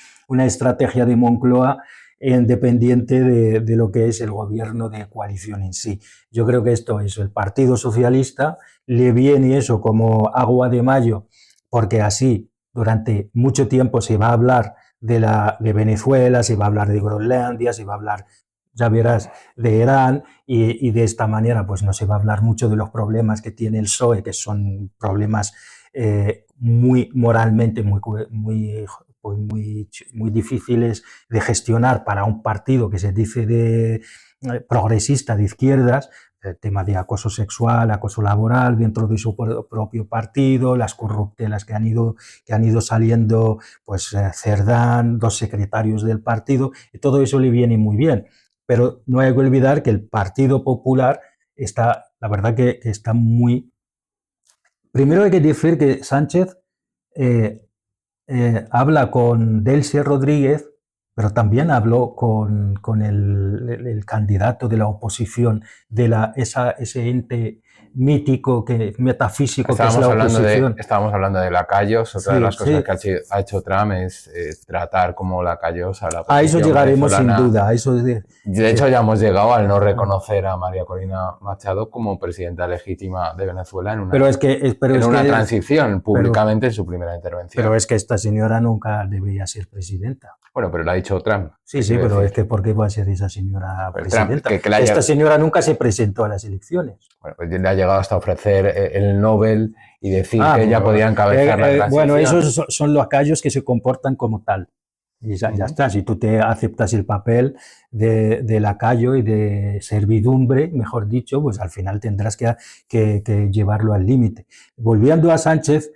estrategia de Moncloa independiente de lo que es el gobierno de coalición en sí. Yo creo que esto es el Partido Socialista, le viene eso como agua de mayo, porque así durante mucho tiempo se va a hablar de Venezuela, se va a hablar de Groenlandia, se va a hablar, ya verás, de Irán, y de esta manera pues no se va a hablar mucho de los problemas que tiene el PSOE, que son problemas muy moralmente muy difíciles de gestionar para un partido que se dice progresista de izquierdas. El tema de acoso sexual, acoso laboral dentro de su propio partido, las corruptelas que han ido saliendo, pues Cerdán, 2 secretarios del partido, y todo eso le viene muy bien. Pero no hay que olvidar que el Partido Popular está, la verdad que está muy... Primero hay que decir que Sánchez habla con Delcy Rodríguez, pero también habló con el candidato de la oposición, de ese ente mítico, metafísico que es la oposición. Estábamos hablando de lacayos. Otra de las cosas que ha hecho Trump es tratar como lacayos a la oposición. A eso llegaremos venezolana. Sin duda. A eso de hecho, ya hemos llegado al no reconocer a María Corina Machado como presidenta legítima de Venezuela en una transición públicamente en su primera intervención. Pero es que esta señora nunca debería ser presidenta. Bueno, pero lo ha dicho Trump. Sí, pero decir. Es que ¿por qué va a ser esa señora presidenta? Esta señora nunca se presentó a las elecciones. Bueno, pues le ha llegado hasta ofrecer el Nobel y decir que ella podía encabezar la transición. Bueno, esos son los lacayos que se comportan como tal. Y ya está, si tú te aceptas el papel de lacayo y de servidumbre, mejor dicho, pues al final tendrás que llevarlo al límite. Volviendo a Sánchez,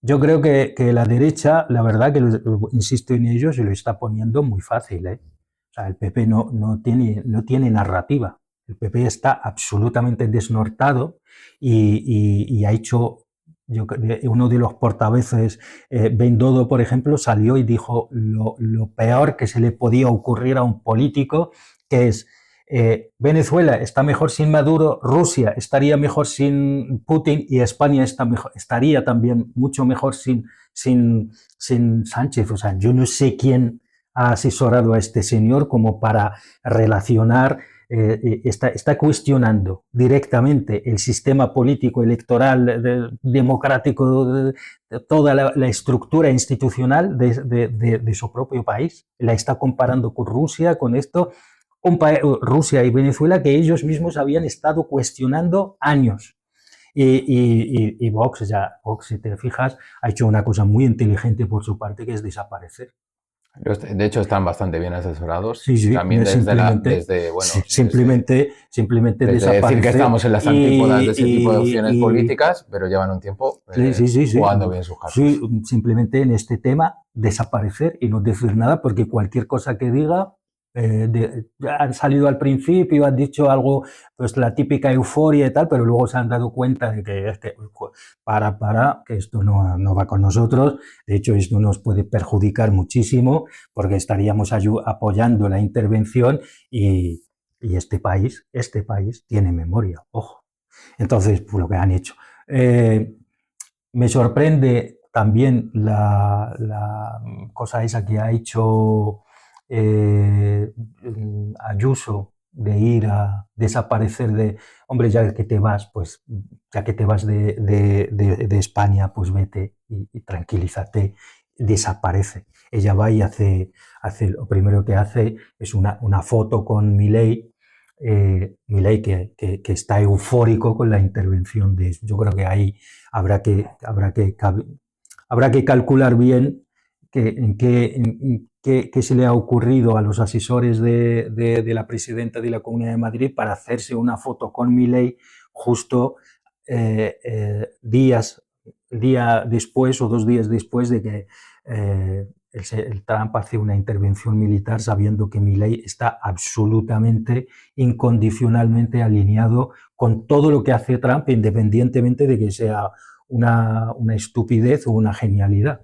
yo creo que la derecha, la verdad que insisto en ello, se lo está poniendo muy fácil. O sea, el PP no tiene narrativa. El PP está absolutamente desnortado y ha hecho... uno de los portavoces, Bendodo, por ejemplo, salió y dijo lo peor que se le podía ocurrir a un político, que es Venezuela está mejor sin Maduro, Rusia estaría mejor sin Putin y España estaría también mucho mejor sin Sánchez. O sea, yo no sé quién ha asesorado a este señor como para relacionar está cuestionando directamente el sistema político, electoral, democrático, toda la estructura institucional de su propio país. La está comparando con Rusia, con esto, Rusia y Venezuela, que ellos mismos habían estado cuestionando años. Y Vox, Vox, si te fijas, ha hecho una cosa muy inteligente por su parte, que es desaparecer. De hecho, están bastante bien asesorados. Sí, también simplemente desde desaparecer. decir que estamos en las antípodas de ese tipo de opciones políticas, pero llevan un tiempo jugando bien sus cartas. Sí, simplemente en este tema desaparecer y no decir nada, porque cualquier cosa que diga, han salido al principio, han dicho algo, pues la típica euforia y tal, pero luego se han dado cuenta de que que esto no va con nosotros. De hecho, esto nos puede perjudicar muchísimo, porque estaríamos apoyando la intervención y este país tiene memoria, ojo. Entonces, pues lo que han hecho. Me sorprende también la cosa esa que ha hecho Ayuso, de ir a desaparecer de, hombre, ya que te vas, pues ya que te vas de España, pues vete y tranquilízate, desaparece. Ella va y hace lo primero que hace es una foto con Milei, Milei que está eufórico con la intervención de eso. Yo creo que ahí habrá que calcular bien qué se le ha ocurrido a los asesores de la presidenta de la Comunidad de Madrid para hacerse una foto con Milei justo día después o 2 días después de que el Trump hace una intervención militar, sabiendo que Milei está absolutamente, incondicionalmente alineado con todo lo que hace Trump, independientemente de que sea una estupidez o una genialidad.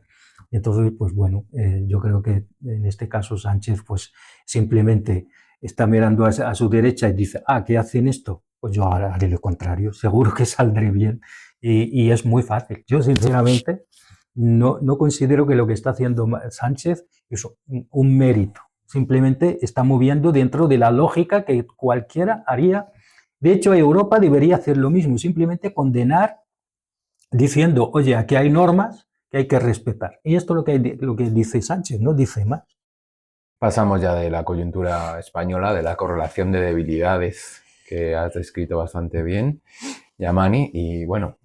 Entonces, pues bueno, yo creo que en este caso Sánchez pues simplemente está mirando a su derecha y dice, ¿qué hacen esto? Pues yo ahora haré lo contrario, seguro que saldré bien. Y es muy fácil. Yo sinceramente no considero que lo que está haciendo Sánchez es un mérito. Simplemente está moviendo dentro de la lógica que cualquiera haría. De hecho, Europa debería hacer lo mismo, simplemente condenar diciendo, oye, aquí hay normas que hay que respetar. Y esto es lo que dice Sánchez, no dice más. Pasamos ya de la coyuntura española, de la correlación de debilidades que has descrito bastante bien, Yamani, y bueno,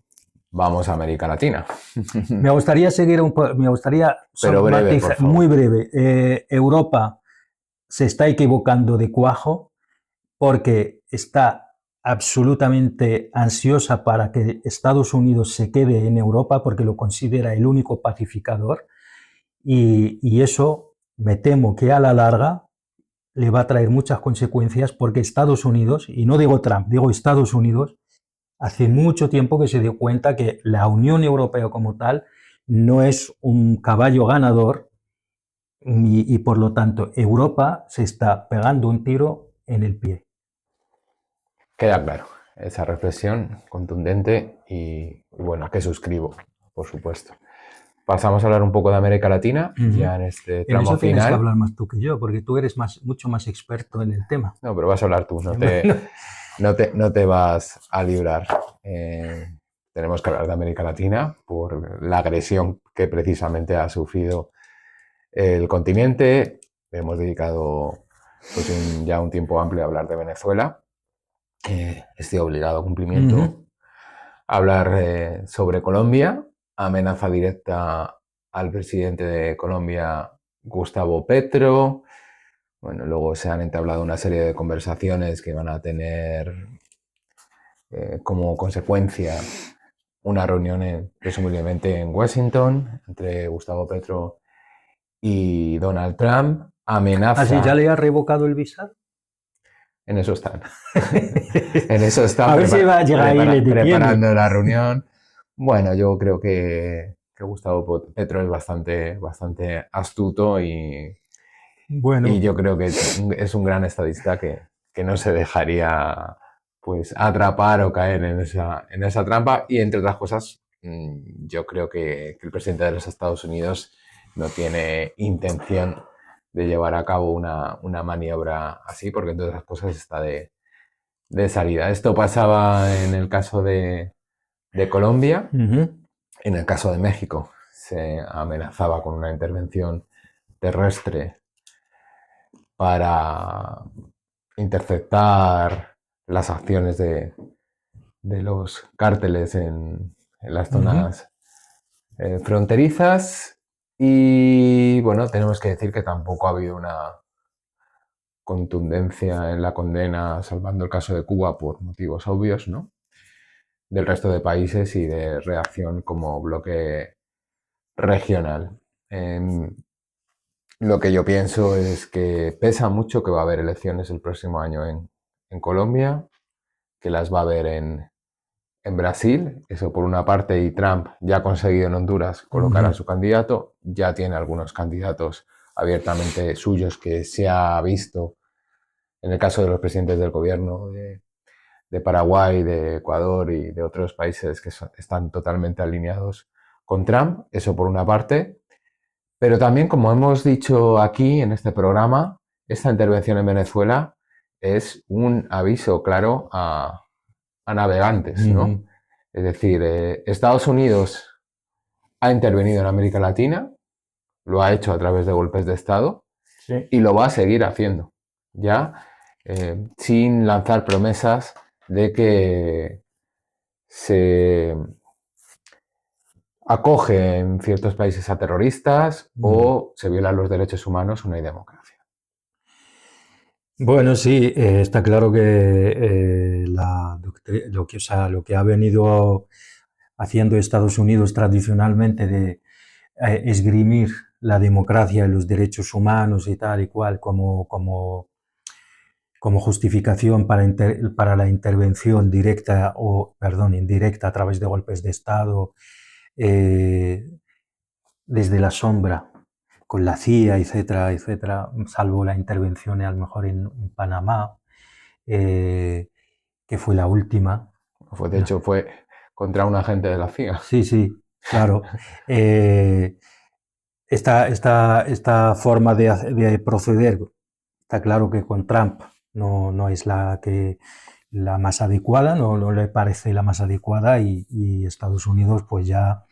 vamos a América Latina. Me gustaría pero breve, por favor. Muy breve. Europa se está equivocando de cuajo porque está absolutamente ansiosa para que Estados Unidos se quede en Europa porque lo considera el único pacificador y eso me temo que a la larga le va a traer muchas consecuencias porque Estados Unidos, y no digo Trump, digo Estados Unidos, hace mucho tiempo que se dio cuenta que la Unión Europea como tal no es un caballo ganador y por lo tanto Europa se está pegando un tiro en el pie. Queda claro esa reflexión contundente y bueno, que suscribo, por supuesto. Pasamos a hablar un poco de América Latina, ya en este tramo en eso final. Tienes que hablar más tú que yo, porque tú eres mucho más experto en el tema. No, pero vas a hablar tú, no te vas a librar. Tenemos que hablar de América Latina por la agresión que precisamente ha sufrido el continente. Hemos dedicado pues, ya un tiempo amplio a hablar de Venezuela. Estoy obligado a cumplimiento a hablar sobre Colombia, amenaza directa al presidente de Colombia, Gustavo Petro. Bueno, luego se han entablado una serie de conversaciones que van a tener como consecuencia una reunión presumiblemente en Washington entre Gustavo Petro y Donald Trump. Amenaza. ¿Así ya le ha revocado el visado? En eso están. En eso están. A ver si va a llegar ahí y le detiene. Preparando la reunión. Bueno, yo creo que Gustavo Petro es bastante astuto y yo creo que es un gran estadista que no se dejaría pues atrapar o caer en esa trampa. Y entre otras cosas, yo creo que el presidente de los Estados Unidos no tiene intención de llevar a cabo una maniobra así, porque entre otras cosas está de salida. Esto pasaba en el caso de Colombia. En el caso de México se amenazaba con una intervención terrestre para interceptar las acciones de los cárteles en las zonas fronterizas. Y bueno, tenemos que decir que tampoco ha habido una contundencia en la condena, salvando el caso de Cuba por motivos obvios, ¿no?, del resto de países y de reacción como bloque regional. Lo que yo pienso es que pesa mucho que va a haber elecciones el próximo año en Colombia, que las va a haber en Brasil, eso por una parte, y Trump ya ha conseguido en Honduras colocar a su candidato, ya tiene algunos candidatos abiertamente suyos que se ha visto en el caso de los presidentes del gobierno de Paraguay, de Ecuador y de otros países que están totalmente alineados con Trump, eso por una parte. Pero también, como hemos dicho aquí en este programa, esta intervención en Venezuela es un aviso claro a navegantes, ¿no? Es decir, Estados Unidos ha intervenido en América Latina, lo ha hecho a través de golpes de Estado, sí, y lo va a seguir haciendo, ya sin lanzar promesas de que se acoge en ciertos países a terroristas o se violan los derechos humanos o no hay democracia. Bueno, sí, está claro que, lo que ha venido haciendo Estados Unidos tradicionalmente de esgrimir la democracia y los derechos humanos y tal y cual como justificación para la intervención directa o, perdón, indirecta a través de golpes de Estado, desde la sombra, con la CIA, etcétera, etcétera, salvo la intervención a lo mejor en Panamá, que fue la última. De hecho, fue contra un agente de la CIA. Sí, sí, claro. Esta forma de proceder, está claro que con Trump no es la más adecuada, no le parece la más adecuada y Estados Unidos pues ya,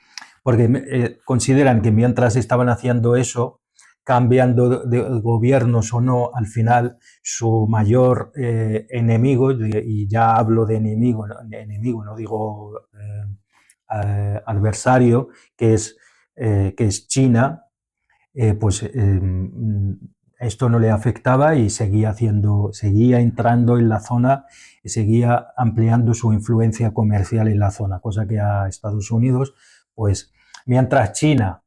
porque consideran que mientras estaban haciendo eso, cambiando de gobiernos o no, al final su mayor enemigo, y ya hablo de enemigo, no digo adversario, que es China, pues esto no le afectaba y seguía entrando en la zona y seguía ampliando su influencia comercial en la zona, cosa que a Estados Unidos, pues mientras China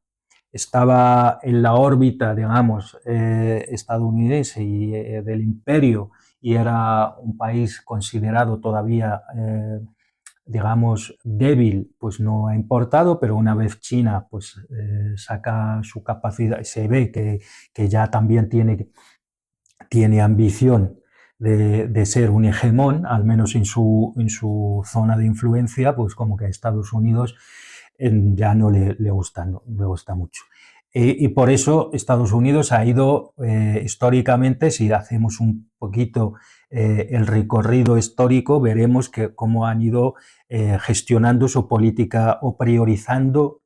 estaba en la órbita, digamos, estadounidense y del imperio, y era un país considerado todavía digamos, débil, pues no ha importado, pero una vez China pues saca su capacidad, se ve que ya también tiene ambición de ser un hegemón, al menos en su zona de influencia, pues como que a Estados Unidos ya no le gusta, no le gusta mucho. Y por eso Estados Unidos ha ido históricamente, si hacemos un poquito el recorrido histórico, veremos que cómo han ido gestionando su política o priorizando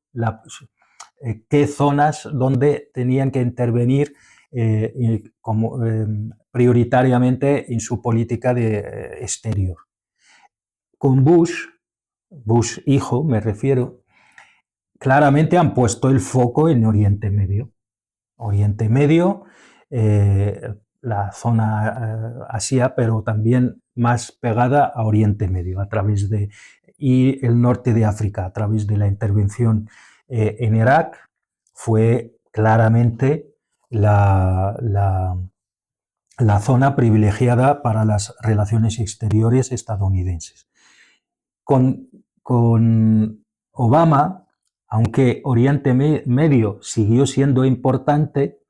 qué zonas donde tenían que intervenir prioritariamente en su política exterior. Con Bush hijo me refiero, claramente han puesto el foco en Oriente Medio. Oriente Medio, la zona Asia, pero también más pegada a Oriente Medio, y el norte de África, a través de la intervención en Irak, fue claramente la zona privilegiada para las relaciones exteriores estadounidenses. Con Obama, aunque Oriente Medio siguió siendo importante,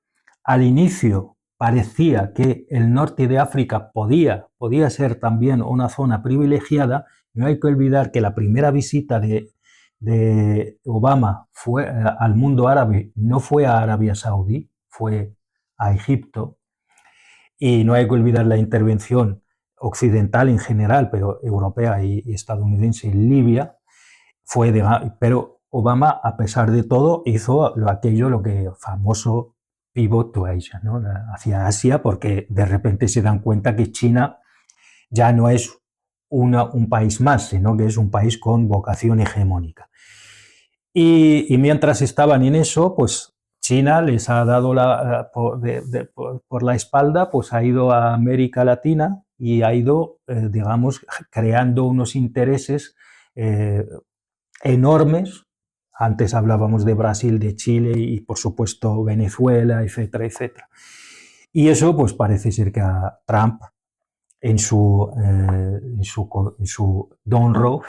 al inicio parecía que el norte de África podía ser también una zona privilegiada. No hay que olvidar que la primera visita de Obama al mundo árabe no fue a Arabia Saudí, fue a Egipto, y no hay que olvidar la intervención occidental en general, pero europea y estadounidense en Libia, pero Obama, a pesar de todo, hizo lo que famoso pivot to Asia, ¿no? Hacia Asia, porque de repente se dan cuenta que China ya no es un país más, sino que es un país con vocación hegemónica. Y mientras estaban en eso, pues China les ha dado por la espalda, pues ha ido a América Latina y ha ido, digamos, creando unos intereses enormes. Antes hablábamos de Brasil, de Chile y, por supuesto, Venezuela, etcétera, etcétera. Y eso, pues parece ser que a Trump, en su Monroe,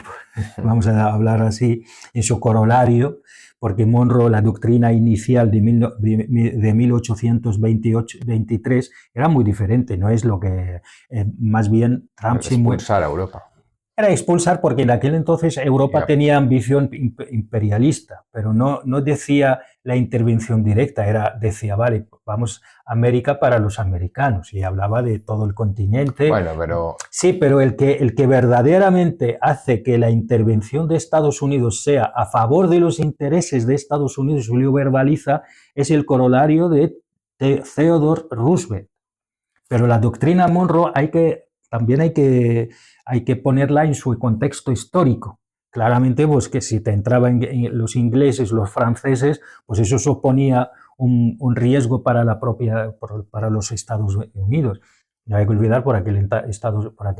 vamos a hablar así, en su corolario, porque Monroe, la doctrina inicial de 1823 era muy diferente, no es lo que, más bien Trump se mueve. Expulsar a Europa. Era expulsar porque en aquel entonces Europa tenía ambición imperialista, pero no decía la intervención directa, decía, vale, vamos a América para los americanos, y hablaba de todo el continente. Bueno, pero... Sí, pero el que verdaderamente hace que la intervención de Estados Unidos sea a favor de los intereses de Estados Unidos y lo verbaliza es el corolario de Theodore Roosevelt. Pero la doctrina Monroe también hay que ponerla en su contexto histórico. Claramente, pues que si te entraban los ingleses, los franceses, pues eso suponía un riesgo para los Estados Unidos. No hay que olvidar, por aquel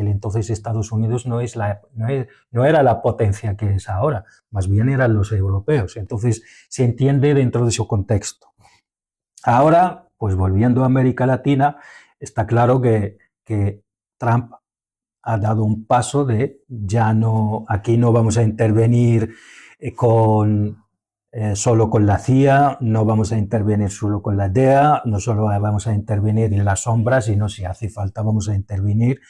entonces Estados Unidos no era la potencia que es ahora, más bien eran los europeos. Entonces se entiende dentro de su contexto. Ahora, pues volviendo a América Latina, está claro que Trump ha dado un paso de aquí no vamos a intervenir solo con la CIA, no vamos a intervenir solo con la DEA, no solo vamos a intervenir en las sombras, sino si hace falta vamos a intervenir,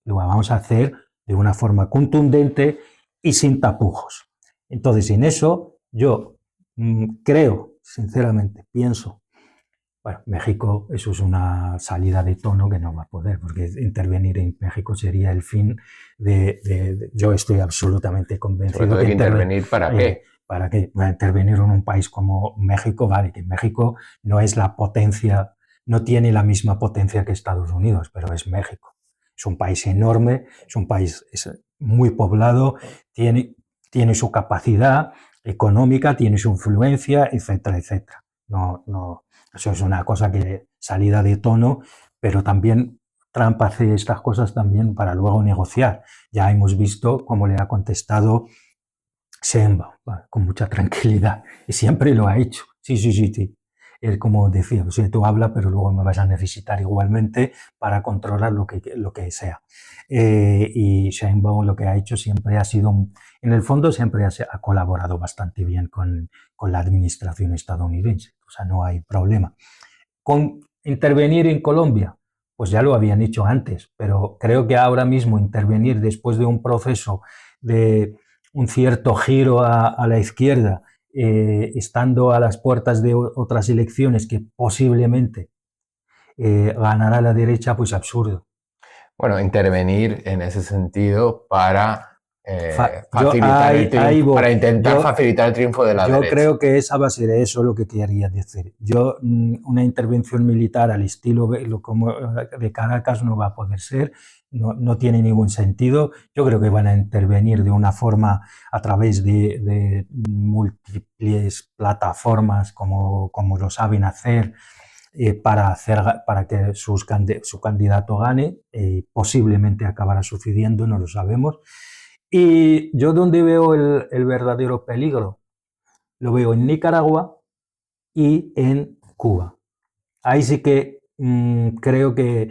lo vamos a hacer de una forma contundente y sin tapujos. Entonces, en eso yo creo, sinceramente, pienso, bueno, México, eso es una salida de tono que no va a poder, porque intervenir en México sería el fin yo estoy absolutamente convencido. Sobre todo de que intervenir, ¿para qué? ¿Para qué? Para intervenir en un país como México, vale, que México no es la potencia, no tiene la misma potencia que Estados Unidos, pero es México. Es un país enorme, es un país muy poblado, tiene su capacidad económica, tiene su influencia, etcétera, etcétera. Eso es una cosa que salida de tono, pero también Trump hace estas cosas también para luego negociar. Ya hemos visto cómo le ha contestado Sheinbaum, con mucha tranquilidad, y siempre lo ha hecho. Sí. Él, como decía, o sea, tú hablas, pero luego me vas a necesitar igualmente para controlar lo que sea. Y Sheinbaum lo que ha hecho siempre ha sido, en el fondo siempre ha colaborado bastante bien con la administración estadounidense, o sea, no hay problema. Con intervenir en Colombia, pues ya lo habían hecho antes, pero creo que ahora mismo intervenir después de un proceso de un cierto giro a la izquierda, estando a las puertas de otras elecciones que posiblemente ganará la derecha, pues absurdo. Bueno, intervenir en ese sentido para facilitar el triunfo de la derecha. Yo creo que esa va a ser eso lo que quería decir. Una intervención militar al estilo como de Caracas no va a poder ser, no tiene ningún sentido. Yo creo que van a intervenir de una forma a través de múltiples plataformas como lo saben hacer, para que su candidato gane. Posiblemente acabará sucediendo, no lo sabemos. Y yo donde veo el verdadero peligro, lo veo en Nicaragua y en Cuba. Ahí sí que creo que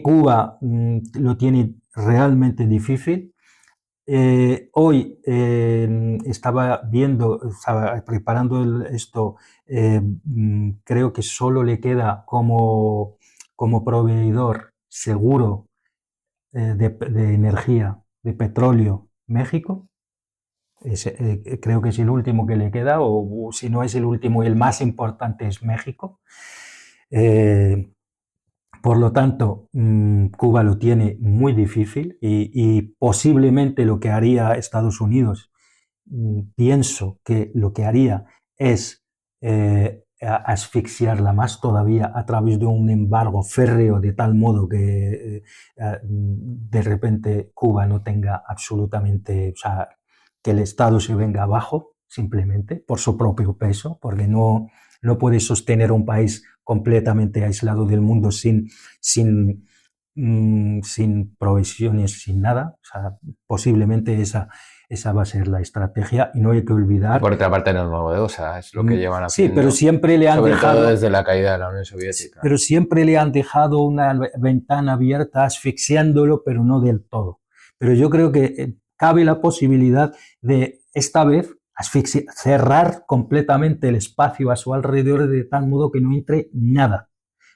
Cuba lo tiene realmente difícil. Hoy estaba preparando esto, creo que solo le queda como proveedor seguro de energía, de petróleo, México. Creo que es el último que le queda, o si no es el último, el más importante es México. Por lo tanto, Cuba lo tiene muy difícil y posiblemente lo que haría Estados Unidos, pienso que lo que haría es asfixiarla más todavía a través de un embargo férreo, de tal modo que de repente Cuba no tenga absolutamente, o sea, que el Estado se venga abajo simplemente por su propio peso, porque no puede sostener un país completamente aislado del mundo sin provisiones, sin nada. O sea, posiblemente esa va a ser la estrategia y no hay que olvidar. Por otra parte, no es nuevo, o sea, es lo que llevan haciendo. Sí, pero siempre le han sobre dejado. Todo desde la caída de la Unión Soviética. Pero siempre le han dejado una ventana abierta, asfixiándolo, pero no del todo. Pero yo creo que cabe la posibilidad de, esta vez, cerrar completamente el espacio a su alrededor de tal modo que no entre nada,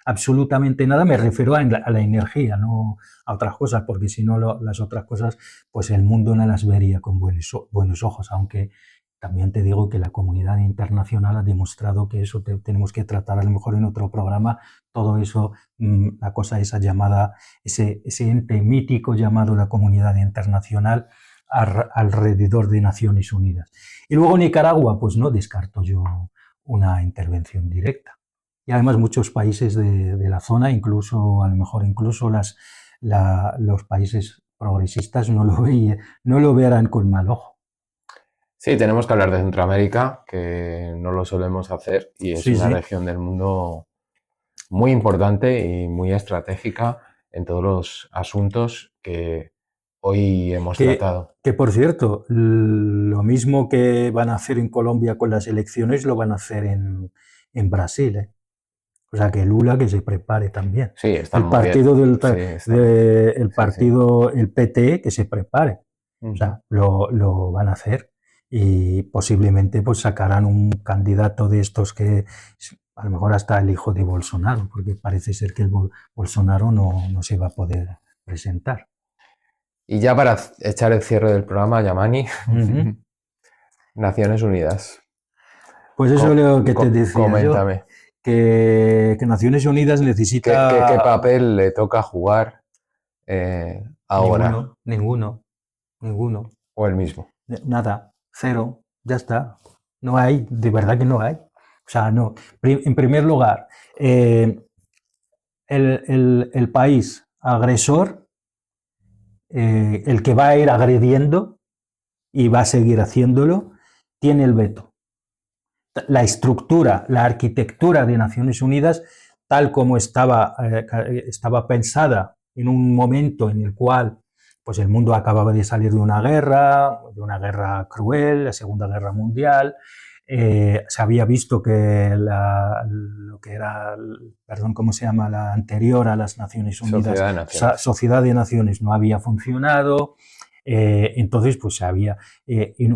absolutamente nada. Me refiero a la energía, no a otras cosas, porque si no las otras cosas, pues el mundo no las vería con buenos ojos, aunque también te digo que la comunidad internacional ha demostrado que eso tenemos que tratar a lo mejor en otro programa, todo eso, la cosa esa llamada, ese ente mítico llamado la comunidad internacional, alrededor de Naciones Unidas. Y luego Nicaragua, pues no descarto yo una intervención directa. Y además muchos países de la zona, incluso a lo mejor incluso los países progresistas no lo verán con mal ojo. Sí, tenemos que hablar de Centroamérica, que no lo solemos hacer, y es una región del mundo muy importante y muy estratégica en todos los asuntos que hoy hemos tratado. Que por cierto, lo mismo que van a hacer en Colombia con las elecciones, lo van a hacer en Brasil, ¿eh? O sea, que Lula que se prepare también. Sí, está el partido el partido, el PT, que se prepare. O sea, lo van a hacer y posiblemente pues sacarán un candidato de estos que a lo mejor hasta el hijo de Bolsonaro, porque parece ser que el Bolsonaro no se va a poder presentar. Y ya para echar el cierre del programa, Yamani, Naciones Unidas. Pues eso es lo que te decía. Coméntame. Yo, que Naciones Unidas necesita... ¿Qué papel le toca jugar ahora? Ninguno. ¿O el mismo? Nada, cero, ya está. No hay, de verdad que no hay. O sea, no. En primer lugar, el país agresor, el que va a ir agrediendo y va a seguir haciéndolo, tiene el veto. La estructura, la arquitectura de Naciones Unidas, tal como estaba pensada en un momento en el cual pues el mundo acababa de salir de una guerra cruel, la Segunda Guerra Mundial. Se había visto que lo que era, ¿cómo se llama? La anterior a las Naciones Unidas, Sociedad de Naciones, no había funcionado. Entonces, pues había en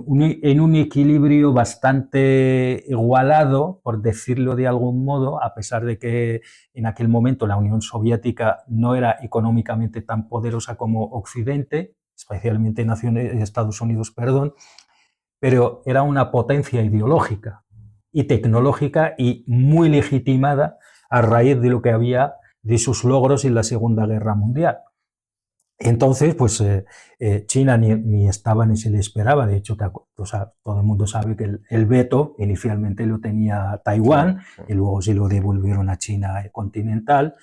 un equilibrio bastante igualado, por decirlo de algún modo, a pesar de que en aquel momento la Unión Soviética no era económicamente tan poderosa como Occidente, especialmente Estados Unidos, pero era una potencia ideológica y tecnológica y muy legitimada a raíz de lo que había de sus logros en la Segunda Guerra Mundial. Entonces, pues China ni estaba ni se le esperaba. De hecho, todo el mundo sabe que el veto inicialmente lo tenía Taiwán, y luego se lo devolvieron a China continental.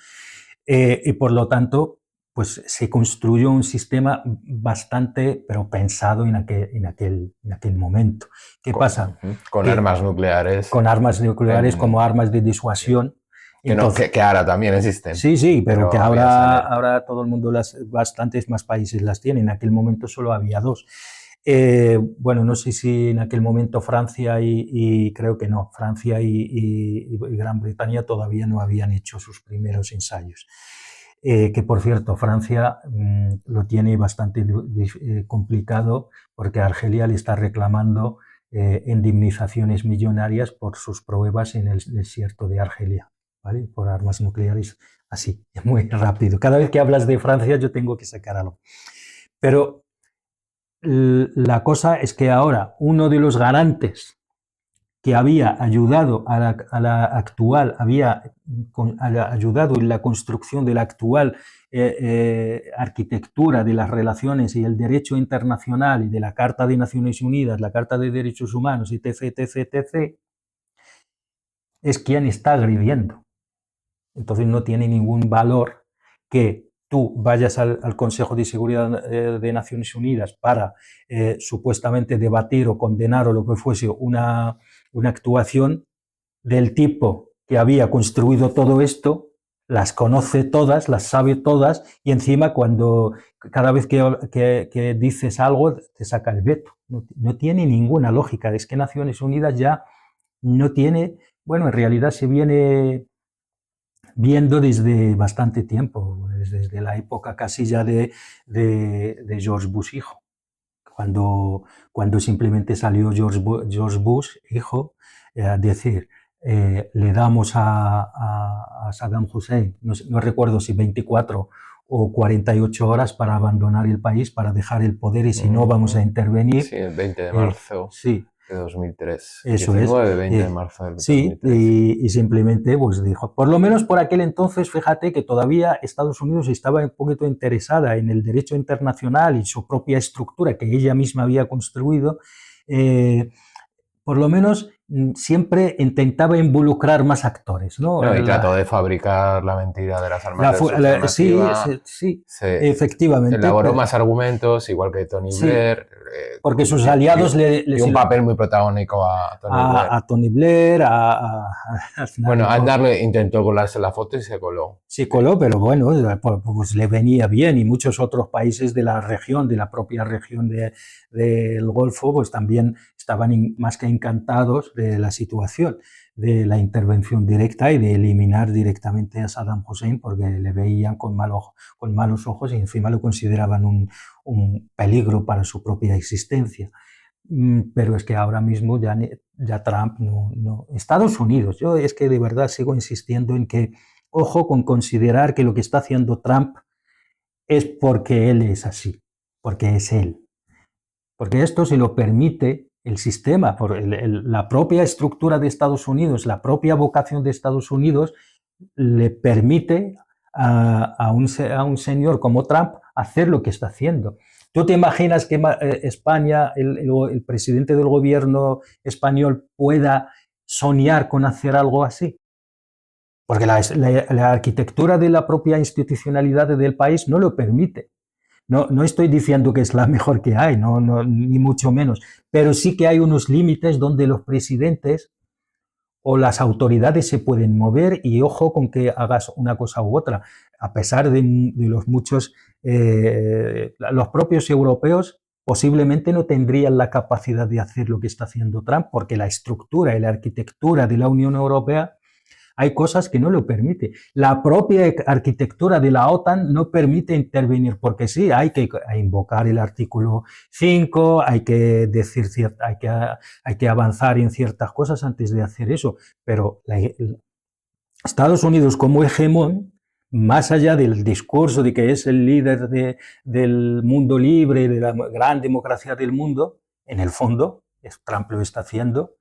Y por lo tanto, pues se construyó un sistema bastante, pero pensado en aquel momento. ¿Qué pasa? Con armas nucleares. Con armas nucleares como armas de disuasión. Que ahora también existen. Sí, pero que ahora todo el mundo, bastantes más países las tienen. En aquel momento solo había dos. Bueno, no sé si en aquel momento Francia y creo que no, Francia y Gran Bretaña todavía no habían hecho sus primeros ensayos. Que por cierto, Francia lo tiene bastante complicado porque Argelia le está reclamando indemnizaciones millonarias por sus pruebas en el desierto de Argelia. ¿Vale? Por armas nucleares, así, muy rápido. Cada vez que hablas de Francia yo tengo que sacar algo. Pero la cosa es que ahora uno de los garantes que había ayudado a la actual, ayudado en la construcción de la actual arquitectura de las relaciones y el derecho internacional y de la Carta de Naciones Unidas, la Carta de Derechos Humanos, etc., etc., etc., es quien está agrediendo. Entonces no tiene ningún valor que tú vayas al Consejo de Seguridad de Naciones Unidas para supuestamente debatir o condenar o lo que fuese una actuación del tipo que había construido todo esto, las conoce todas, las sabe todas, y encima cada vez que dices algo te saca el veto. No tiene ninguna lógica. Es que Naciones Unidas ya no tiene, bueno, en realidad se viene viendo desde bastante tiempo, desde la época casi ya de George Bush hijo, cuando simplemente salió George Bush hijo a decir, le damos a Saddam Hussein, no recuerdo si 24 o 48 horas para abandonar el país, para dejar el poder, y si no vamos a intervenir. Sí, el 20 de marzo. Sí. De 2003. Eso 19, es. 20 de marzo del 2003. Sí, y simplemente pues dijo, por lo menos por aquel entonces, fíjate que todavía Estados Unidos estaba un poquito interesada en el derecho internacional y su propia estructura que ella misma había construido. Por lo menos siempre intentaba involucrar más actores, ¿no? No, y trató de fabricar la mentira de las armas de destrucción masiva. Sí, efectivamente. Elaboró más argumentos, igual que Tony Blair. Porque sus aliados y un papel muy protagónico a Tony Blair. Bueno, Aznar intentó colarse la foto y se coló. Se coló, pero bueno, pues le venía bien, y muchos otros países de la región, de la propia región del Golfo, pues también estaban más que encantados de la situación, de la intervención directa y de eliminar directamente a Saddam Hussein, porque le veían con malos ojos y encima lo consideraban un peligro para su propia existencia. Pero es que ahora mismo ya Trump no. Estados Unidos, yo es que de verdad sigo insistiendo en que ojo con considerar que lo que está haciendo Trump es porque él es así, porque es él. Porque esto se lo permite el sistema, la propia estructura de Estados Unidos, la propia vocación de Estados Unidos, le permite a un señor como Trump hacer lo que está haciendo. ¿Tú te imaginas que España, el presidente del gobierno español, pueda soñar con hacer algo así? Porque la arquitectura de la propia institucionalidad del país no lo permite. No estoy diciendo que es la mejor que hay, ni mucho menos, pero sí que hay unos límites donde los presidentes o las autoridades se pueden mover, y ojo con que hagas una cosa u otra. A pesar de los muchos, los propios europeos posiblemente no tendrían la capacidad de hacer lo que está haciendo Trump, porque la estructura y la arquitectura de la Unión Europea hay cosas que no lo permite. La propia arquitectura de la OTAN no permite intervenir, porque sí, hay que invocar el artículo 5, hay que decir hay que avanzar en ciertas cosas antes de hacer eso, pero Estados Unidos como hegemón, más allá del discurso de que es el líder del mundo libre, de la gran democracia del mundo, en el fondo, Trump lo está haciendo,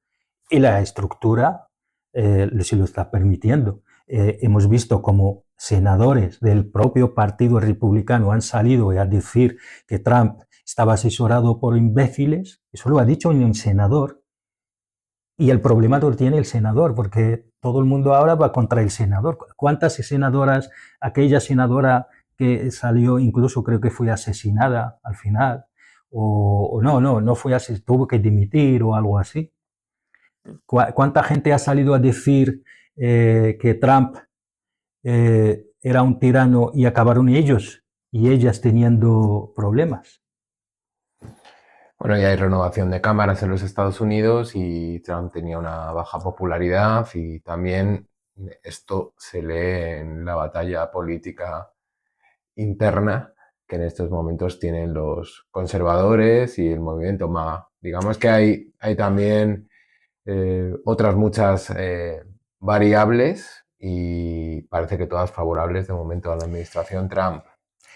y la estructura se lo está permitiendo. Hemos visto como senadores del propio Partido Republicano han salido a decir que Trump estaba asesorado por imbéciles. Eso lo ha dicho un senador. Y el problema lo tiene el senador, porque todo el mundo ahora va contra el senador. ¿Cuántas senadoras, aquella senadora que salió, incluso creo que fue asesinada al final, o no fue asesinada, tuvo que dimitir o algo así? ¿Cuánta gente ha salido a decir que Trump era un tirano y acabaron ellos y ellas teniendo problemas? Bueno, ya hay renovación de cámaras en los Estados Unidos y Trump tenía una baja popularidad, y también esto se lee en la batalla política interna que en estos momentos tienen los conservadores y el movimiento MAGA. Digamos que hay también otras muchas variables, y parece que todas favorables de momento a la administración Trump.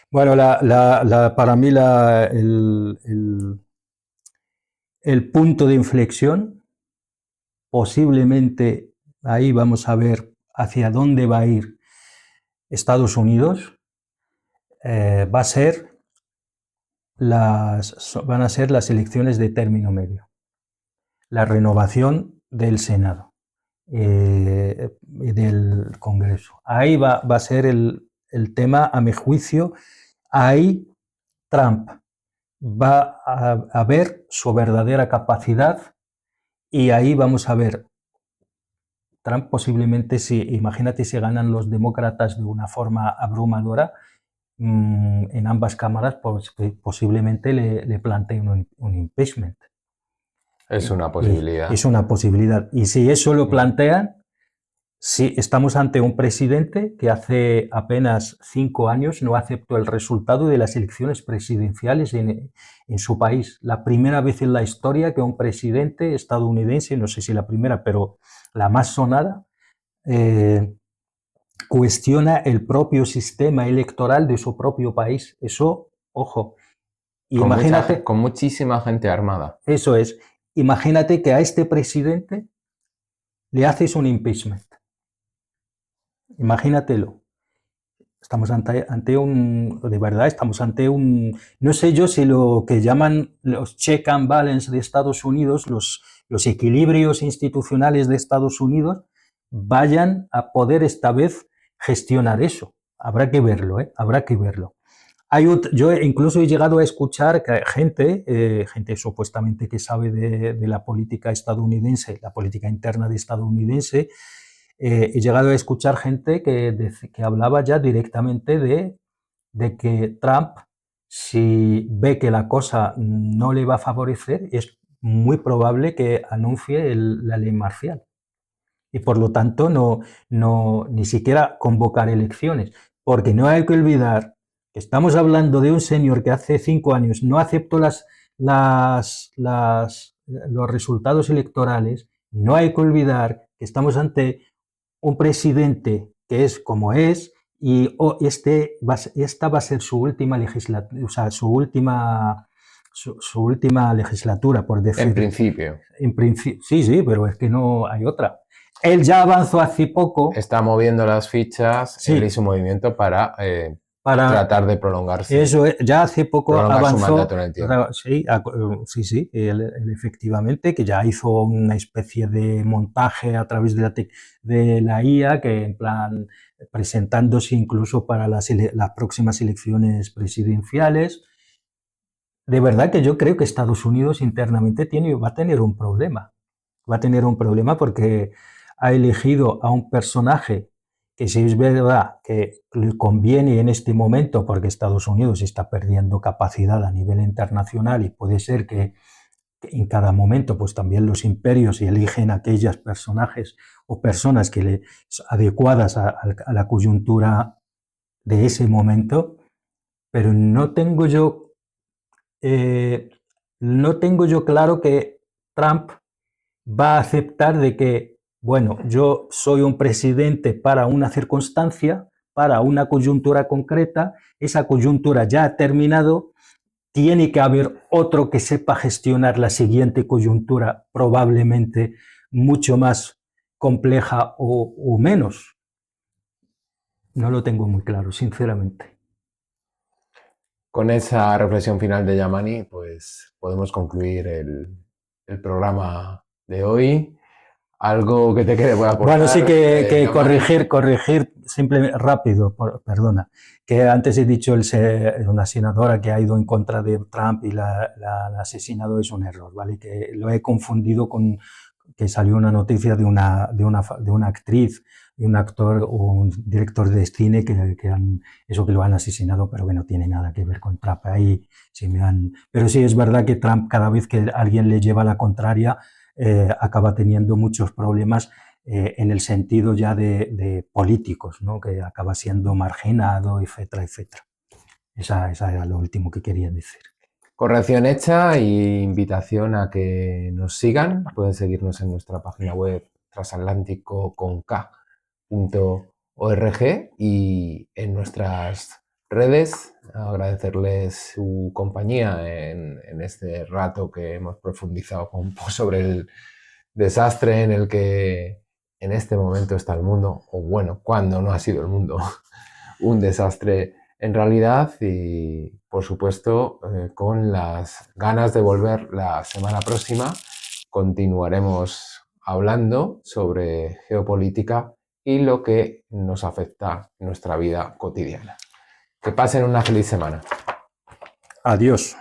Bueno, para mí el punto de inflexión posiblemente ahí vamos a ver hacia dónde va a ir Estados Unidos, van a ser las elecciones de término medio, la renovación del Senado y del Congreso. Ahí va a ser el tema, a mi juicio. Ahí Trump va a ver su verdadera capacidad y ahí vamos a ver Trump posiblemente, imagínate si ganan los demócratas de una forma abrumadora, en ambas cámaras posiblemente le planteen un impeachment. Es una posibilidad. Es una posibilidad. Y si eso lo plantean, sí, estamos ante un presidente que hace apenas 5 años no aceptó el resultado de las elecciones presidenciales en su país. La primera vez en la historia que un presidente estadounidense, no sé si la primera, pero la más sonada, cuestiona el propio sistema electoral de su propio país. Eso, ojo, imagínate. Con muchísima gente armada. Eso es. Imagínate que a este presidente le haces un impeachment. Imagínatelo. Estamos ante un, de verdad, estamos ante un, no sé yo si lo que llaman los check and balance de Estados Unidos, los equilibrios institucionales de Estados Unidos, vayan a poder esta vez gestionar eso. Habrá que verlo, habrá que verlo. Yo incluso he llegado a escuchar que gente supuestamente que sabe de la política estadounidense, la política interna de estadounidense, he llegado a escuchar gente que hablaba ya directamente de que Trump, si ve que la cosa no le va a favorecer, es muy probable que anuncie la ley marcial. Y por lo tanto ni siquiera convocar elecciones. Porque no hay que olvidar que estamos hablando de un señor que hace 5 años no aceptó los resultados electorales. No hay que olvidar que estamos ante un presidente que es como es y esta va a ser su última legislatura, o sea, su última legislatura, por decir. En principio. Sí, pero es que no hay otra. Él ya avanzó hace poco. Está moviendo las fichas, sí, él y su movimiento para tratar de prolongarse. Eso es, ya hace poco avanzó. Su mandato en el tiempo. Sí, él efectivamente, que ya hizo una especie de montaje a través de la IA, que en plan presentándose incluso para las próximas elecciones presidenciales. De verdad que yo creo que Estados Unidos internamente va a tener un problema. Va a tener un problema porque ha elegido a un personaje que, si es verdad que le conviene en este momento, porque Estados Unidos está perdiendo capacidad a nivel internacional y puede ser que en cada momento pues también los imperios eligen aquellos personajes o personas adecuadas a la coyuntura de ese momento, pero no tengo yo claro que Trump va a aceptar de que, bueno, yo soy un presidente para una circunstancia, para una coyuntura concreta, esa coyuntura ya ha terminado, tiene que haber otro que sepa gestionar la siguiente coyuntura, probablemente mucho más compleja o menos. No lo tengo muy claro, sinceramente. Con esa reflexión final de Yamani, pues podemos concluir el programa de hoy. ¿Algo que te quede por aportar? Bueno, sí que corregir simplemente rápido, perdona, que antes he dicho una senadora que ha ido en contra de Trump y la asesinado, es un error, ¿vale? Que lo he confundido con que salió una noticia de una actriz, de un actor o un director de cine que lo han asesinado, pero que no tiene nada que ver con Trump. Ahí pero sí es verdad que Trump, cada vez que alguien le lleva la contraria, acaba teniendo muchos problemas en el sentido ya de políticos, ¿no? Que acaba siendo marginado, etcétera, etcétera. Esa era lo último que quería decir. Corrección hecha y invitación a que nos sigan. Pueden seguirnos en nuestra página web transatlántico.org y en nuestras redes. Agradecerles su compañía en este rato que hemos profundizado un poco sobre desastre en el que en este momento está el mundo, o bueno, cuando no ha sido el mundo un desastre en realidad, y por supuesto con las ganas de volver la semana próxima continuaremos hablando sobre geopolítica y lo que nos afecta en nuestra vida cotidiana. Que pasen una feliz semana. Adiós.